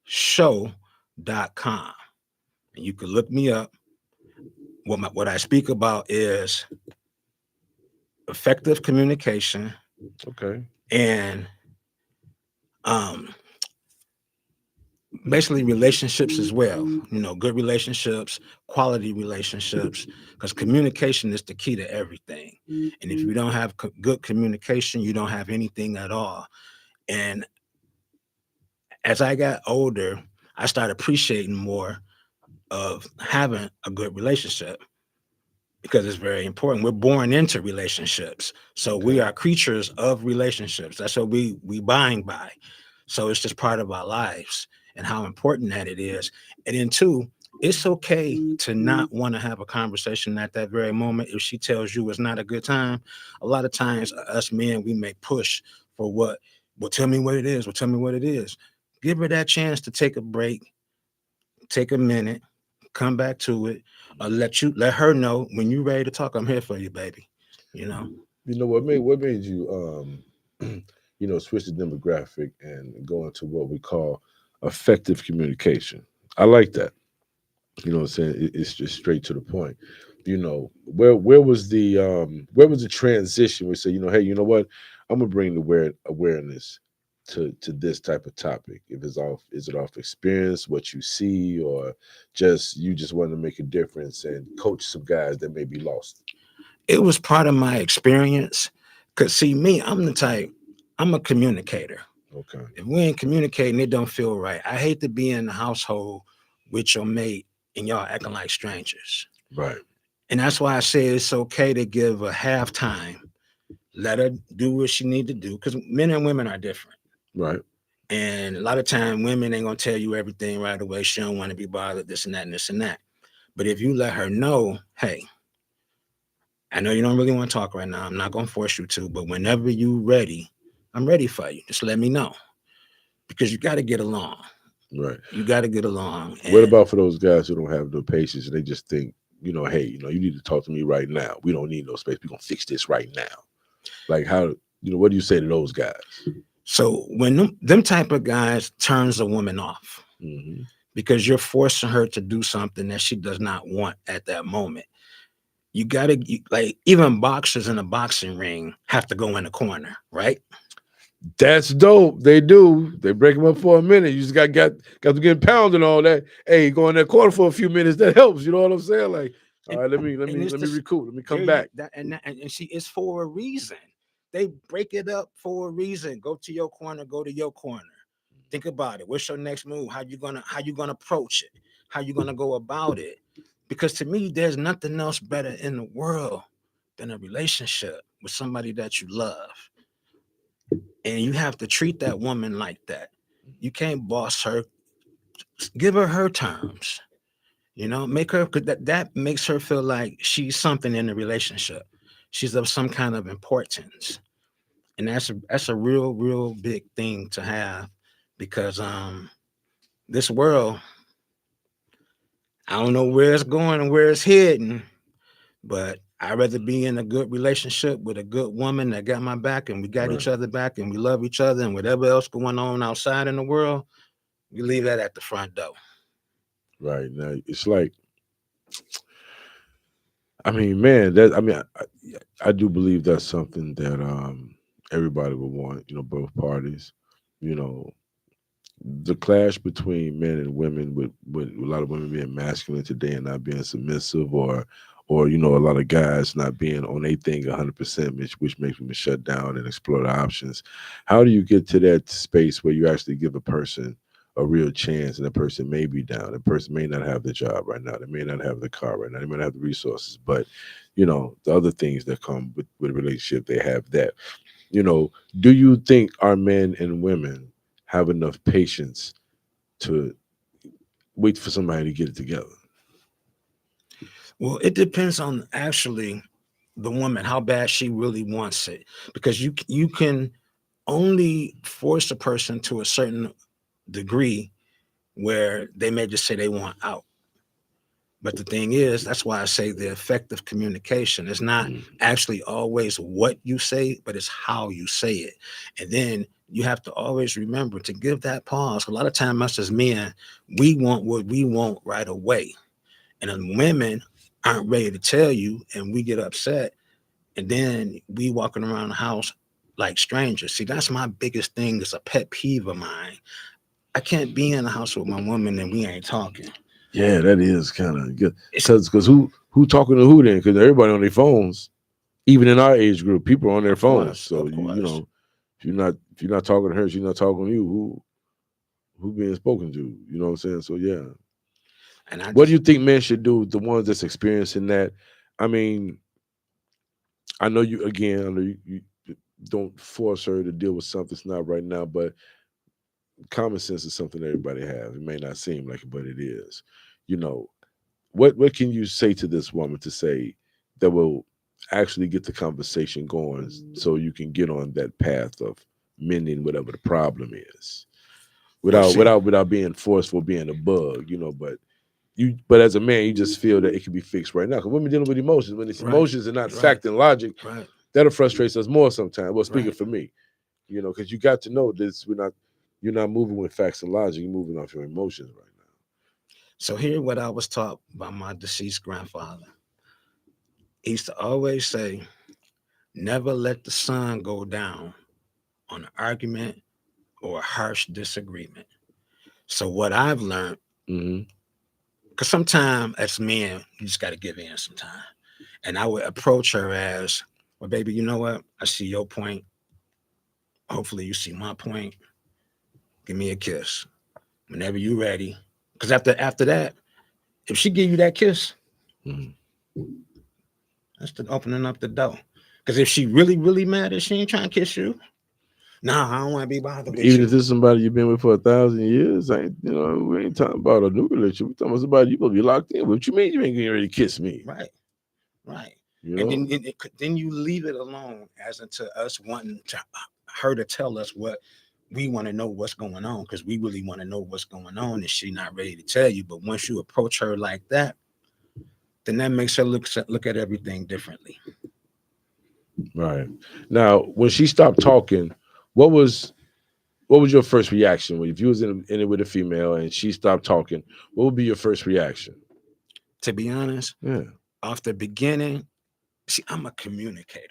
show.com. And you can look me up. What I speak about is effective communication. Okay. And basically relationships as well, you know, good relationships, quality relationships, because communication is the key to everything. And if you don't have good communication, you don't have anything at all. And as I got older, I started appreciating more of having a good relationship, because it's very important. We're born into relationships. So we are creatures of relationships. That's what we bind by. So it's just part of our lives and how important that it is. And then two, it's okay to not want to have a conversation at that very moment. If she tells you it's not a good time, a lot of times us men, we may push for well, tell me what it is. Well, tell me what it is. Give her that chance to take a break, take a minute, come back to it, or let her know when you're ready to talk. I'm here for you, baby. You know. You know what made you you know, switch the demographic and go into what we call effective communication. I like that. You know what I'm saying? It's just straight to the point. You know, where was the transition? We say, you know, hey, you know what? I'm gonna bring the awareness to this type of topic. If is it off experience, what you see, or you just want to make a difference and coach some guys that may be lost? It was part of my experience. Cause see me, I'm a communicator. Okay. If we ain't communicating, it don't feel right. I hate to be in the household with your mate and y'all acting like strangers. Right. And that's why I say it's okay to give a halftime. Let her do what she need to do, because men and women are different. Right. And a lot of time women ain't gonna tell you everything right away. She don't want to be bothered, this and that and this and that. But if you let her know, hey, I know you don't really want to talk right now. I'm not gonna force you to, but whenever you ready, I'm ready for you. Just let me know. Because you got to get along. Right. You got to get along. What about for those guys who don't have the patience and they just think, you know, hey, you know, you need to talk to me right now. We don't need no space. We're going to fix this right now. Like how, you know, what do you say to those guys? So when them type of guys turns a woman off, because you're forcing her to do something that she does not want at that moment. You got to, like, even boxers in a boxing ring have to go in the corner, right? That's dope. They do. They break them up for a minute. You just got to get pounded and all that. Hey, go in that corner for a few minutes. That helps. You know what I'm saying? Like, all right, let me recoup. Let me come back. And see, it's for a reason. They break it up for a reason. Go to your corner. Go to your corner. Think about it. What's your next move? How you gonna approach it? How you gonna go about it? Because to me, there's nothing else better in the world than a relationship with somebody that you love. And you have to treat that woman like that. You can't boss her. Give her her terms. You know, make her, that makes her feel like she's something in the relationship. She's of some kind of importance. And that's a real big thing to have, because this world, I don't know where it's going and where it's heading, but I'd rather be in a good relationship with a good woman that got my back and we got each other back and we love each other, and whatever else going on outside in the world, we leave that at the front door. Right. Now it's like, I mean, man, that I do believe that's something that everybody would want, both parties. You know, the clash between men and women, with a lot of women being masculine today and not being submissive, or a lot of guys not being on a thing 100%, which makes women shut down and explore the options. How do you get to that space where you actually give a person a real chance, and the person may be down, the person may not have the job right now, they may not have the car right now, they may not have the resources, but the other things that come with a relationship, they have that. Do you think our men and women have enough patience to wait for somebody to get it together? Well, it depends on actually the woman, how bad she really wants it, because you can only force a person to a certain degree where they may just say they want out. But the thing is, that's why I say the effective communication is not actually always what you say, but it's how you say it. And then you have to always remember to give that pause. A lot of times, us as men, we want what we want right away. And then women aren't ready to tell you, and we get upset. And then we walking around the house like strangers. See, that's my biggest thing. It's a pet peeve of mine. I can't be in the house with my woman and we ain't talking. Yeah, that is kind of good. Because who talking to who then? Because everybody on their phones, even in our age group, people are on their phones. So if you're not talking to her, she's not talking to you. Who being spoken to? You know what I'm saying? So yeah. And what do you think men should do? The ones that's experiencing that. I mean, I know you don't force her to deal with something that's not right now, but common sense is something everybody has. It may not seem like it, but it is. What can you say to this woman to say that will actually get the conversation going so you can get on that path of mending whatever the problem is, without being forceful, being a bug, but as a man, you just feel that it can be fixed right now. Because women dealing with emotions, when it's emotions and not fact and logic, that'll frustrate us more sometimes. Well, speaking for me, because you got to know this. You're not moving with facts and logic. You're moving off your emotions right now. So here, what I was taught by my deceased grandfather. He used to always say, never let the sun go down on an argument or a harsh disagreement. So what I've learned, because sometimes as men, you just got to give in sometime. And I would approach her as, well, baby, you know what? I see your point. Hopefully you see my point. Give me a kiss whenever you're ready. Because after that, if she give you that kiss, that's the opening up the door. Because if she really, really mad that she ain't trying to kiss you, I don't want to be bothered with Even you. if this is somebody you've been with for 1,000 years, we ain't talking about a new relationship. We're talking about somebody you supposed to be locked in. What you mean you ain't getting ready to kiss me? Right. And then you leave it alone as into us wanting her to tell us what we want to know what's going on, because we really want to know what's going on, and she not ready to tell you. But once you approach her like that, then that makes her look at everything differently. Right. Now, when she stopped talking, what was your first reaction? If you was in it with a female and she stopped talking, what would be your first reaction? To be honest, off the beginning, see, I'm a communicator,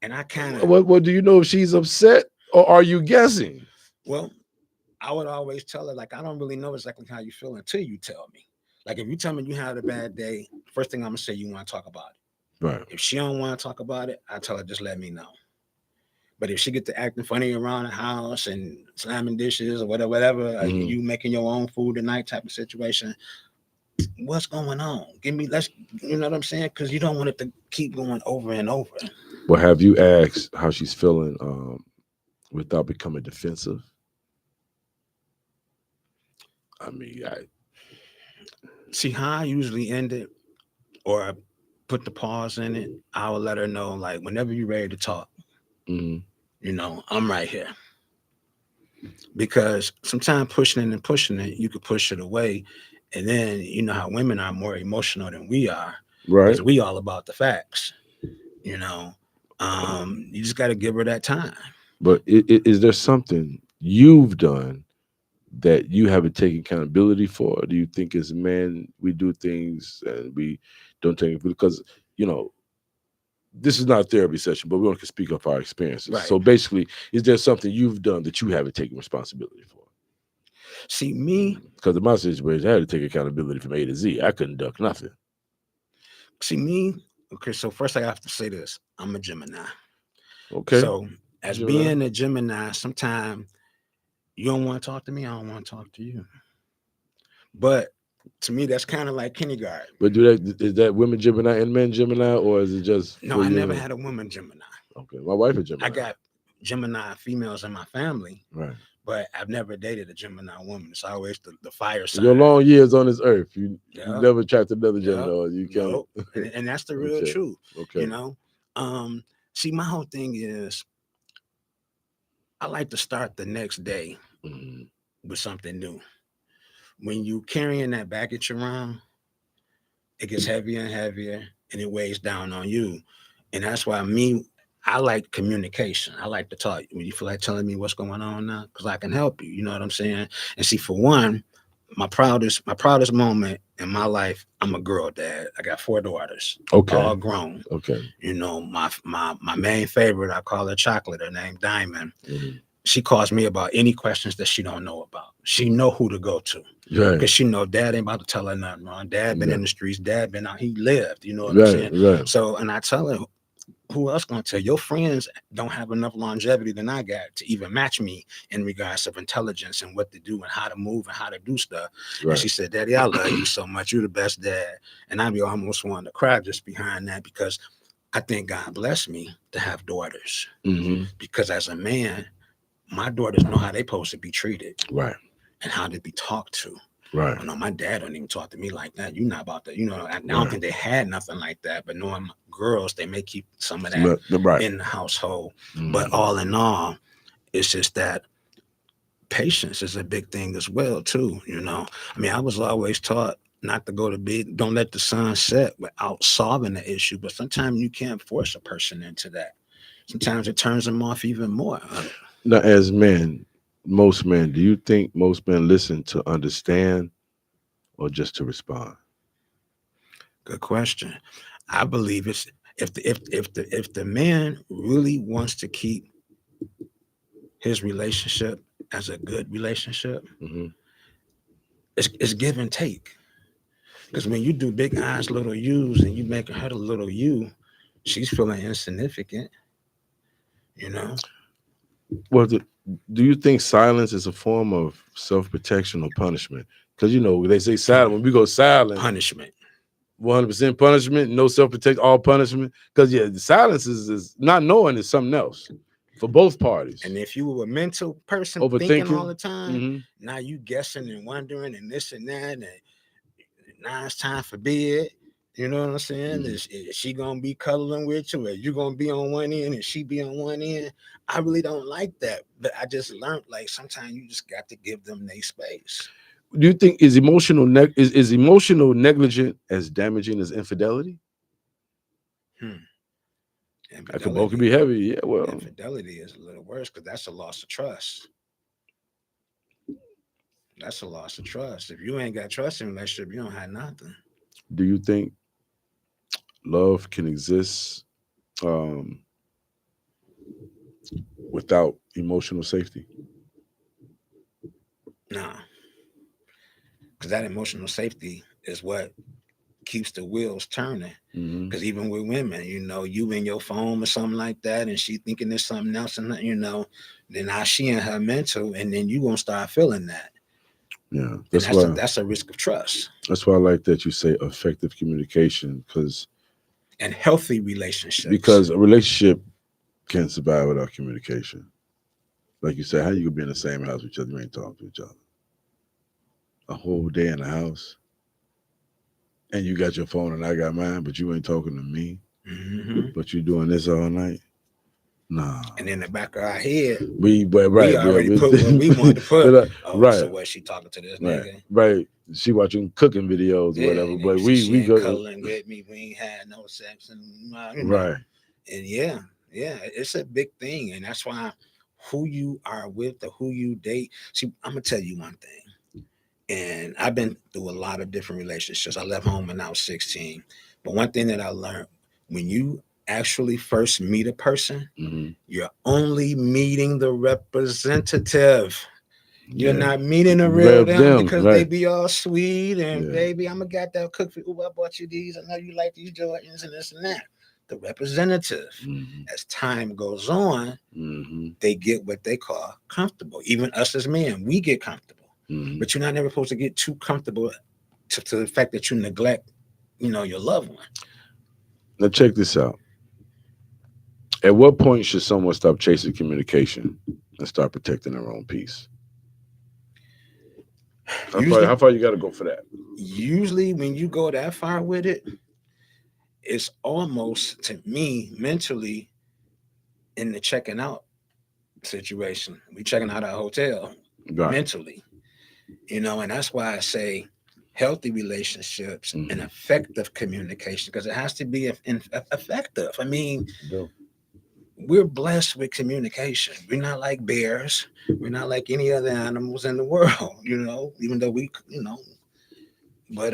and I kind of. What do you know if she's upset, or are you guessing? Well, I would always tell her, like, I don't really know exactly how you feel until you tell me. Like, if you tell me you had a bad day, first thing I'm gonna say, you want to talk about it. Right. If she don't want to talk about it, I tell her, just let me know. But if she get to acting funny around the house and slamming dishes or whatever, you making your own food at night type of situation, what's going on? You know what I'm saying? Because you don't want it to keep going over and over. Well, have you asked how she's feeling without becoming defensive? I mean, see how I usually end it, or I put the pause in it. I will let her know, like, whenever you're ready to talk, I'm right here. Because sometimes pushing it, you could push it away. And then you know how women are more emotional than we are. Right. Because we all about the facts, you know. You just got to give her that time. But is there something you've done that you haven't taken accountability for? Do you think as men we do things and we don't take it? Because, you know, this is not a therapy session, but we want to speak of our experiences. Right. So basically, is there something you've done that you haven't taken responsibility for? See, me, Because in my situation, I had to take accountability from A to Z. I couldn't duck nothing. Okay, so first I have to say this. I'm a Gemini. Okay. So as Gemini. being a Gemini, sometimes you don't want to talk to me, I don't want to talk to you. But to me, that's kind of like kindergarten. But is that women Gemini and men Gemini, or is it just? No, I never had a woman Gemini. Okay, my wife is Gemini. I got Gemini females in my family, right, but I've never dated a Gemini woman. It's always the fire sign. Your long years on this earth, you never tried another Gemini. You can't. Nope. And that's the real truth. Okay. You know, see, my whole thing is I like to start the next day with something new. When you carrying that baggage around, it gets heavier and heavier, and it weighs down on you. And that's why I like communication. I like to talk. When you feel like telling me what's going on now, because I can help you. You know what I'm saying? And see, for one, my proudest moment in my life, I'm a girl dad. I got 4 daughters. Okay. All grown. Okay. You know, my main favorite, I call her Chocolate. Her name Diamond. She calls me about any questions that she don't know about. She know who to go to. Right. Because she know dad ain't about to tell her nothing wrong. Dad been in the streets. Dad been out. He lived. You know what I'm saying? Right. So, and I tell her, who else gonna tell? Your friends don't have enough longevity than I got to even match me in regards of intelligence and what to do and how to move and how to do stuff. Right. And she said, Daddy, I love you so much. You're the best dad. And I'd be almost wanting to cry just behind that, because I think God blessed me to have daughters. Because as a man, my daughters know how they supposed to be treated. Right. And how to be talked to. Right. You know, my dad don't even talk to me like that. You're not about that. You know, I don't think they had nothing like that. But knowing girls, they may keep some of that in the household. But all in all, it's just that patience is a big thing as well, too. You know, I mean, I was always taught not to go to bed, don't let the sun set without solving the issue. But sometimes you can't force a person into that. Sometimes it turns them off even more. Now, as men, most men, do you think most men listen to understand or just to respond? Good question. I believe it's if the man really wants to keep his relationship as a good relationship, it's give and take. Because when you do big eyes, little U's, and you make her a little you, she's feeling insignificant. You know. Well, do you think silence is a form of self-protection or punishment? Because, you know, they say silent. When we go silent, punishment, 100% punishment, no self-protection, all punishment. Because, the silence is not knowing is something else for both parties. And if you were a mental person thinking all the time, now you guessing and wondering and this and that, and now it's time for bed. You know what I'm saying? Is she gonna be cuddling with you, or you gonna be on one end and she be on one end? I really don't like that, but I just learned like sometimes you just got to give them their space. Do you think is emotional negligence as damaging as infidelity? That could both be heavy. Yeah, well, infidelity is a little worse because that's a loss of trust. That's a loss of trust. If you ain't got trust in a relationship, you don't have nothing. Do you think love can exist without emotional safety? No, because that emotional safety is what keeps the wheels turning. Because even with women, you know, you in your phone or something like that, and she thinking there's something else, and you know, then now she in her mental, and then you gonna start feeling that. Yeah, that's a risk of trust. That's why I like that you say effective communication, and healthy relationships. Because a relationship can't survive without communication. Like you said, how you gonna be in the same house with each other? You ain't talking to each other a whole day in the house, and you got your phone and I got mine, but you ain't talking to me. But you doing this all night. Nah. And in the back of our head, we already put what we wanted to put. So what, she talking to this nigga? Right. She watching cooking videos or whatever. But she we ain't go cuddling with me. We ain't had no sex, and right. And yeah, it's a big thing, and that's why who you are with or who you date. See, I'm gonna tell you one thing, and I've been through a lot of different relationships. I left home when I was 16, but one thing that I learned, when you actually first meet a person, you're only meeting the representative. You're not meeting the real them because they be all sweet and baby, I'm gonna get that cook for you. I bought you these. I know you like these Jordans and this and that. The representative, as time goes on, they get what they call comfortable. Even us as men, we get comfortable, but you're not never supposed to get too comfortable to the fact that you neglect, your loved one. Now check this out. At what point should someone stop chasing communication and start protecting their own peace? How far you got to go for that? Usually, when you go that far with it, it's almost, to me, mentally, in the checking out situation. We checking out our hotel mentally, and that's why I say healthy relationships and effective communication, because it has to be effective. I mean, we're blessed with communication. We're not like bears. We're not like any other animals in the world, even though we, but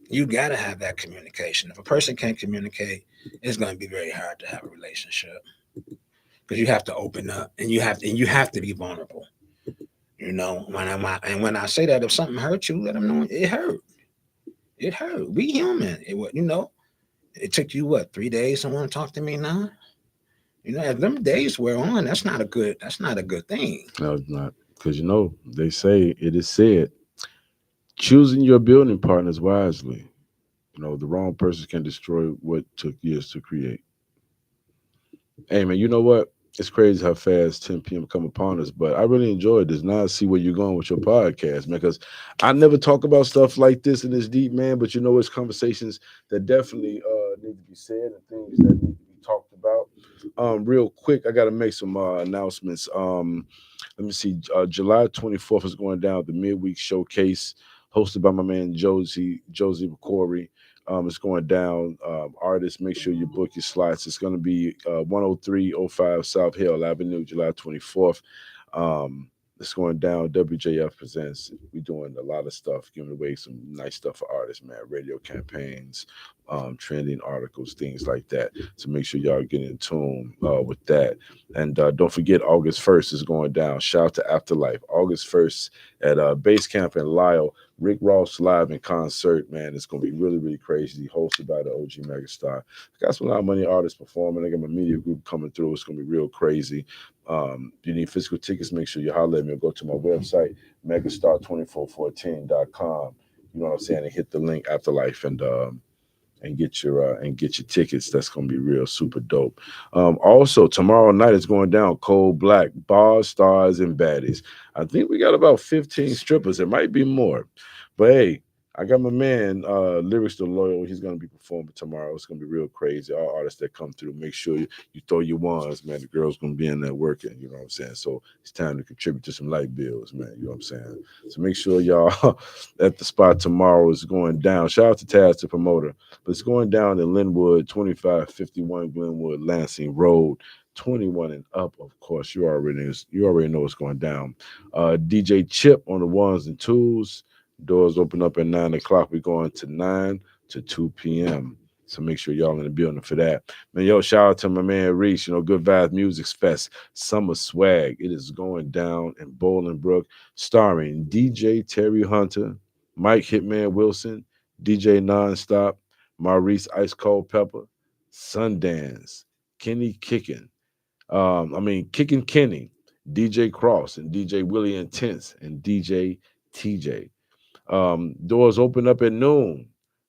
you got to have that communication. If a person can't communicate, it's going to be very hard to have a relationship, because you have to open up and you have to be vulnerable. When I say that, if something hurt you, let them know it hurt. It hurt. We human. It took you 3 days someone to talk to me now? If them days wear on, that's not a good thing. No, it's not. Because they say, it is said, choosing your building partners wisely. The wrong person can destroy what took years to create. Hey man, you know what? It's crazy how fast 10 p.m. come upon us, but I really enjoyed this. Now I see where you're going with your podcast, man, because I never talk about stuff like this and this deep, man, but it's conversations that definitely need to be said and things that need to be talked about. Real quick, I got to make some announcements. Let me see. July 24th is going down the midweek showcase hosted by my man Josie McCory. It's going down. Artists, make sure you book your slots. It's going to be 10305 South Hill Avenue, July 24th. It's going down. WJF presents. We're doing a lot of stuff, giving away some nice stuff for artists, man. Radio campaigns, trending articles, things like that. So make sure y'all get in tune with that. And don't forget, August 1st is going down. Shout out to Afterlife. August 1st at Base Camp in Lyle. Rick Ross live in concert, man. It's going to be really, really crazy. Hosted by the OG Megastar. Got some lot of money artists performing. I got my media group coming through. It's going to be real crazy. You need physical tickets, make sure you holler at me or go to my website, megastar2414.com. You know what I'm saying? And hit the link Afterlife and get your tickets. That's gonna be real super dope. Also tomorrow night is going down Cold Black, Bars, Stars, and Baddies. I think we got about 15 strippers. It might be more. But hey, I got my man, Lyrics the Loyal. He's going to be performing tomorrow. It's going to be real crazy. All artists that come through, make sure you throw your ones, man. The girl's going to be in there working, you know what I'm saying? So it's time to contribute to some light bills, man. You know what I'm saying? So make sure y'all at the spot tomorrow is going down. Shout out to Taz, the promoter. But it's going down in Linwood, 2551 Glenwood, Lansing Road. 21 and up, of course. You already know what's going down. DJ Chip on the ones and twos. Doors open up at 9 o'clock. We're going to 9 to 2 p.m. So make sure y'all in the building for that. Man, shout out to my man Reese, Good Vibes Music Fest, Summer Swag. It is going down in Bolingbrook, starring DJ Terry Hunter, Mike Hitman Wilson, DJ Nonstop, Maurice Ice Cold Pepper, Sundance, Kenny Kickin', Kickin' Kenny, DJ Cross, and DJ Willie Intense, and DJ TJ. Doors open up at noon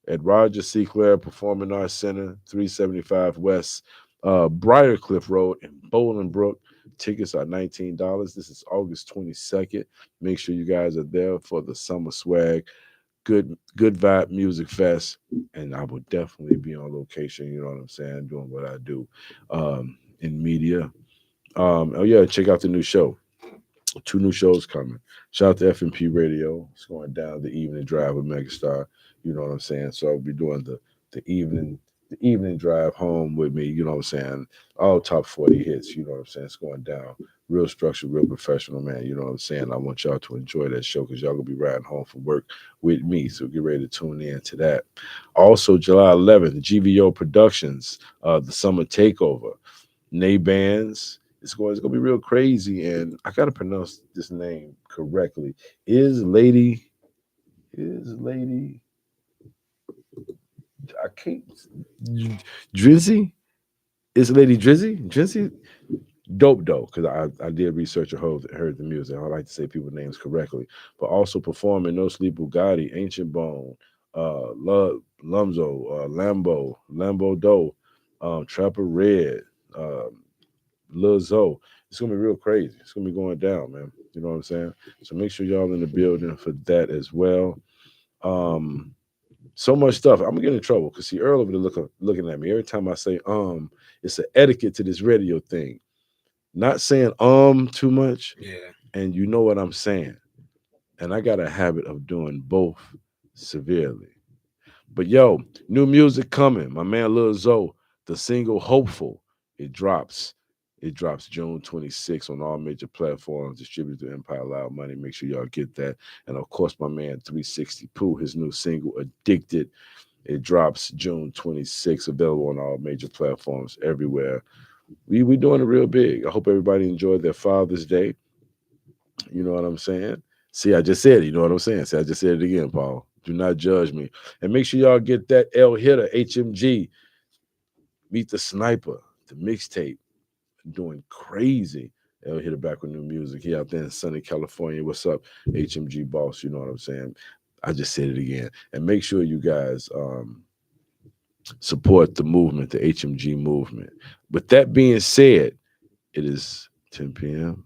at Roger C. Clare Performing Arts Center, 375 West Briarcliff Road in Bolingbrook. Tickets are $19. This is August 22nd. Make sure you guys are there for the Summer Swag. Good Vibe Music Fest. And I will definitely be on location, you know what I'm saying, doing what I do. in media. Oh yeah, check out the new show. 2 new shows coming. Shout out to FMP Radio. It's going down the evening drive with Megastar. You know what I'm saying? So I'll be doing the evening drive home with me. You know what I'm saying? All top 40 hits. You know what I'm saying? It's going down. Real structured, real professional, man. You know what I'm saying? I want y'all to enjoy that show because y'all gonna be riding home from work with me. So get ready to tune in to that. Also, July 11th, GVO Productions, the Summer Takeover. Nay Bands. It's going to be real crazy, and I gotta pronounce this name correctly. Is lady, I can't. Drizzy, is Lady Drizzy, dope though, because I did research and heard the music. I like to say people's names correctly, but also performing No Sleep Bugatti, Ancient Bone, Lumzo, Lambo Doe, Trapper Red. Lil Zoe. It's gonna be real crazy. It's gonna be going down, man. You know what I'm saying? So make sure y'all in the building for that as well. So much stuff. I'm gonna get in trouble because see Earl over there looking at me every time I say it's an etiquette to this radio thing. Not saying too much. Yeah. And you know what I'm saying. And I got a habit of doing both severely. But yo, new music coming. My man Lil Zoe, the single Hopeful, it drops June 26th on all major platforms, distributed through Empire Loud Money. Make sure y'all get that. And of course, my man 360 Pooh, his new single Addicted. It drops June 26th, available on all major platforms everywhere. We doing it real big. I hope everybody enjoyed their Father's Day. You know what I'm saying? See, I just said it. You know what I'm saying? See, I just said it again, Paul. Do not judge me. And make sure y'all get that L Hitter, HMG, Meet the Sniper, the mixtape. Doing crazy. L Hitter back with new music. He out there in sunny California. What's up, HMG boss? You know what I'm saying? I just said it again. And make sure you guys support the movement, the HMG movement. With that being said, it is 10 p.m.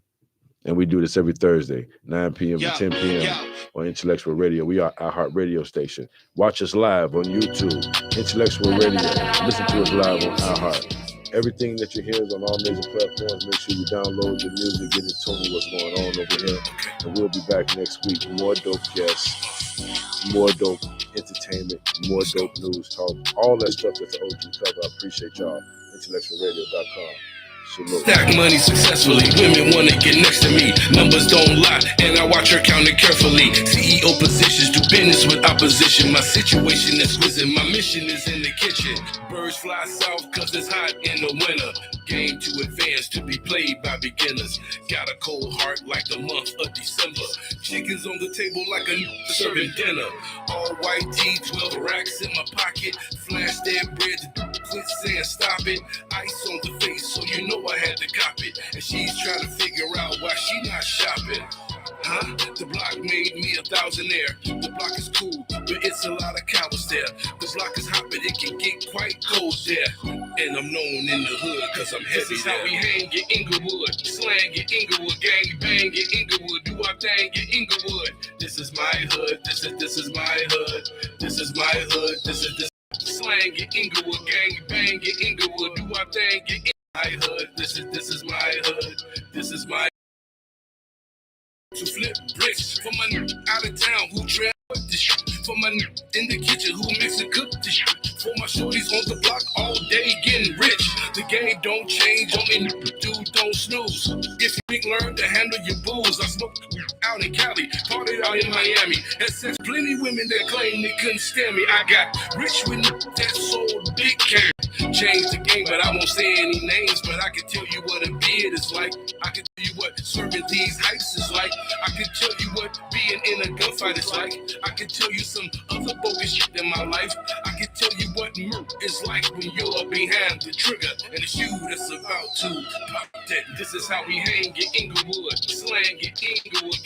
And we do this every Thursday, 9 p.m. to 10 p.m. on Intellectual Radio. We are our heart radio station. Watch us live on YouTube, Intellectual Radio. Listen to us live on iHeart. Everything that you hear is on all major platforms. Make sure you download the music, get in tune with what's going on over here. And we'll be back next week. More dope guests, more dope entertainment, more dope news talk, all that stuff that the OG cover. I appreciate y'all. IntellectualRadio.com. Stack money successfully, women wanna get next to me. Numbers don't lie, and I watch her count it carefully. CEO positions, do business with opposition. My situation is risen, my mission is in the kitchen. Birds fly south cause it's hot in the winter. Game too advanced to be played by beginners. Got a cold heart like the month of December. Chickens on the table like a serving dinner. All white tee, 12 racks in my pocket. Flash that bread, quit saying stop it. Ice on the face, so you know I had to cop it. And she's trying to figure out why she not shopping. Huh? The block made me a thousandaire. The block is cool, but it's a lot of cowards there. This block is hot, but it can get quite cold there. And I'm known in the hood, cause I'm heavy. This is how we hang in Inglewood. Slang in Inglewood, gang bang in Inglewood. Do our thing in Inglewood. This is my hood, this is my hood. This is my hood, this is slang in Inglewood, gang bang in Inglewood. Do our thing in my hood. This is my hood. This is my to flip bricks for my out of town who travel this shit. For my in the kitchen who mix and cook this shit. For my shorties on the block all day getting rich. The game don't change on me, dude don't snooze. If you learn to handle your booze, I smoke out in Cali, partied out in Miami. Had sex plenty women that claim they couldn't stand me. I got rich with that sold big cash. Changed the game, but I won't say any names. But I can tell you what a beard is like. I can tell you what serving these heights is like. I can tell you what being in a gunfight is like. I can tell you some other bogus shit in my life. I can tell you what murk is like when you're behind the trigger and it's you that's about to pop that. This is how we hang in Inglewood, slang in Inglewood.